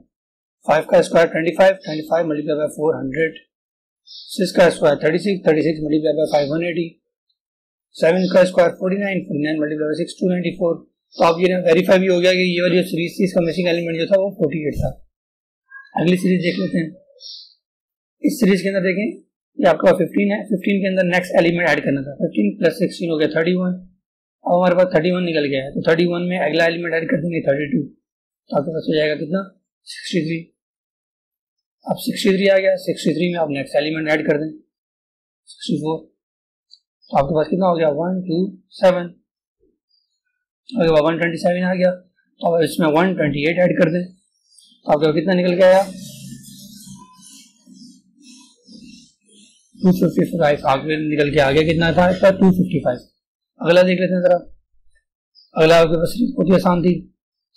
5 का स्क्वायर 25, 25 मल्टीप्लाई बाय 4 100, 6 का स्क्वायर 36, 36 मल्टीप्लाई बाय 5 180, 7 का स्क्वायर 49, 49 मल्टीप्लाई बाय 6 294। तो आप ये वेरीफाई भी हो गया कि ये वाली जो सीरीज थी इसका मिसिंग एलिमेंट जो था वो 48 था। अगली सीरीज देख लेते हैं। इस सीरीज के अंदर देखें ये आपका 15 है, 15 के अंदर नेक्स्ट एलिमेंट ऐड करना था, 15 प्लस 16 हो गया 31। अब हमारे पास 31 निकल गया है, तो 31 में अगला एलिमेंट ऐड कर देंगे 32, तो आपके पास हो जाएगा कितना 63। अब 63 आ गया, 63 में आप नेक्स्ट एलिमेंट ऐड कर दें 64, तो आपके पास कितना हो गया 127। अगर 127 आ गया तो अब इसमें 128 ऐड कर दें, तो आपके पास कितना निकल के आया 255। आगे निकल के आ गया कितना था इसका 255। अगला देख लेते हैं जरा। अगला आपके पास सीरीज बहुत ही आसान थी।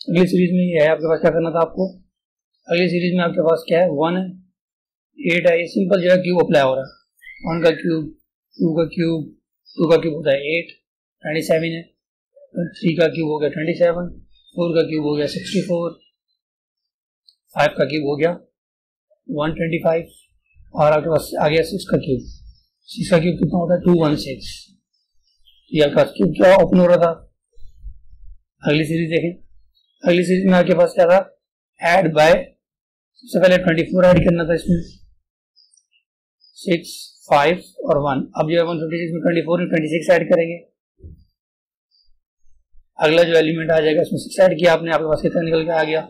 अगली सीरीज में ये है, आपके पास क्या करना था आपको। अगली सीरीज में आपके पास क्या है 1 है, 8 है, ये सिंपल जो है क्यूब अप्लाई हो रहा है। 1 का क्यूब, 2 का क्यूब, 2 का क्यूब होता है 8, 27 है, 3 का क्यूब हो गया 27, 4 का क्यूब हो गया 64, 5 का क्यूब हो गया 125 और आपके पास आ गया 6 का क्यूब। 6 का क्यूब कितना होता है 216। ये आपके पास क्यूब क्या ओपन हो रहा था। अगली सीरीज देखें। अगली सीरीज में आपके पास क्या था ऐड बाय, सबसे पहले 24 ऐड करना था इसमें, 6 5 और 1। अब जो है 156 में 24 में 26 ऐड करेंगे। अगला जो एलिमेंट आ जाएगा इसमें 6 ऐड किया आपने, आपके पास कितना निकल के आ गया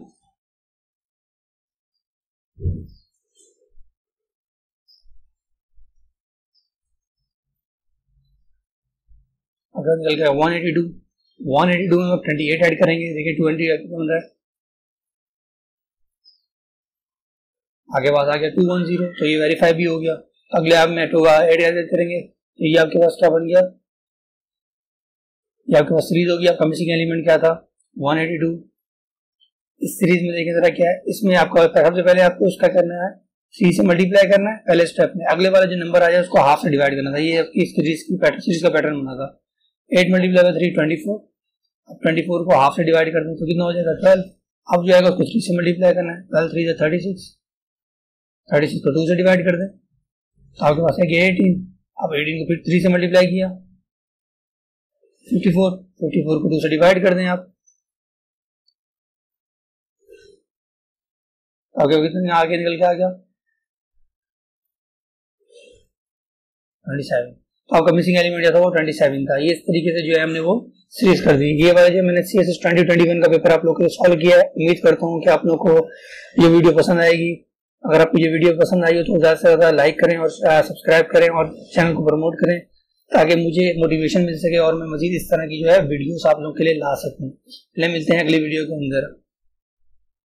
निकल गया 182। 182 में आप 28 ऐड करेंगे, देखिए 20 बन रहा है। आगे बात आ गया 210, तो ये वेरीफाई भी हो गया। अगले आप में ऐड करेंगे, तो ये आपके पास क्या बन गया, ये आपके पास सीरीज होगी। आपका मिसिंग एलिमेंट क्या था 182। इस सीरीज में देखें जरा क्या है, इसमें आपका सबसे पहले आपको उसका करना है 3 से मल्टीप्लाई करना है पहले स्टेप में। अगले वाला जो नंबर आ जाए उसको हाफ से डिवाइड करना था। ये आपकी सीरीज का पैटर्न बना था। 8 मल्टीप्लाई बाय 3 24, अब 24 को हाफ से डिवाइड कर दें तो कितना हो जाएगा 12। अब जो आएगा उसको 3 से मल्टीप्लाई करना है। 12 3 36, 36 को 2 से डिवाइड कर दें तो आपके पास है कि 18। अब 18 को फिर 3 से मल्टीप्लाई किया 54, 54 को 2 से डिवाइड कर दें आप, आगे कितने आगे निकल के आ गया 27। तो आपका मिसिंग एलिमेंट जो था वो 27 था। ये इस तरीके से जो है हमने वो सीरीज कर दी। ये वाला जो मैंने CSS 2021 का पेपर आप लोग को सॉल्व किया है। उम्मीद करता हूँ कि आप लोग को ये वीडियो पसंद आएगी। अगर आपको ये वीडियो पसंद आई हो तो ज़्यादा से ज़्यादा लाइक करें और सब्सक्राइब करें और चैनल को प्रमोट करें ताकि मुझे मोटिवेशन मिल सके और मैं मजीद इस तरह की जो है वीडियोस आप लोगों के लिए ला सकूँ। चलिए मिलते हैं अगली वीडियो के अंदर।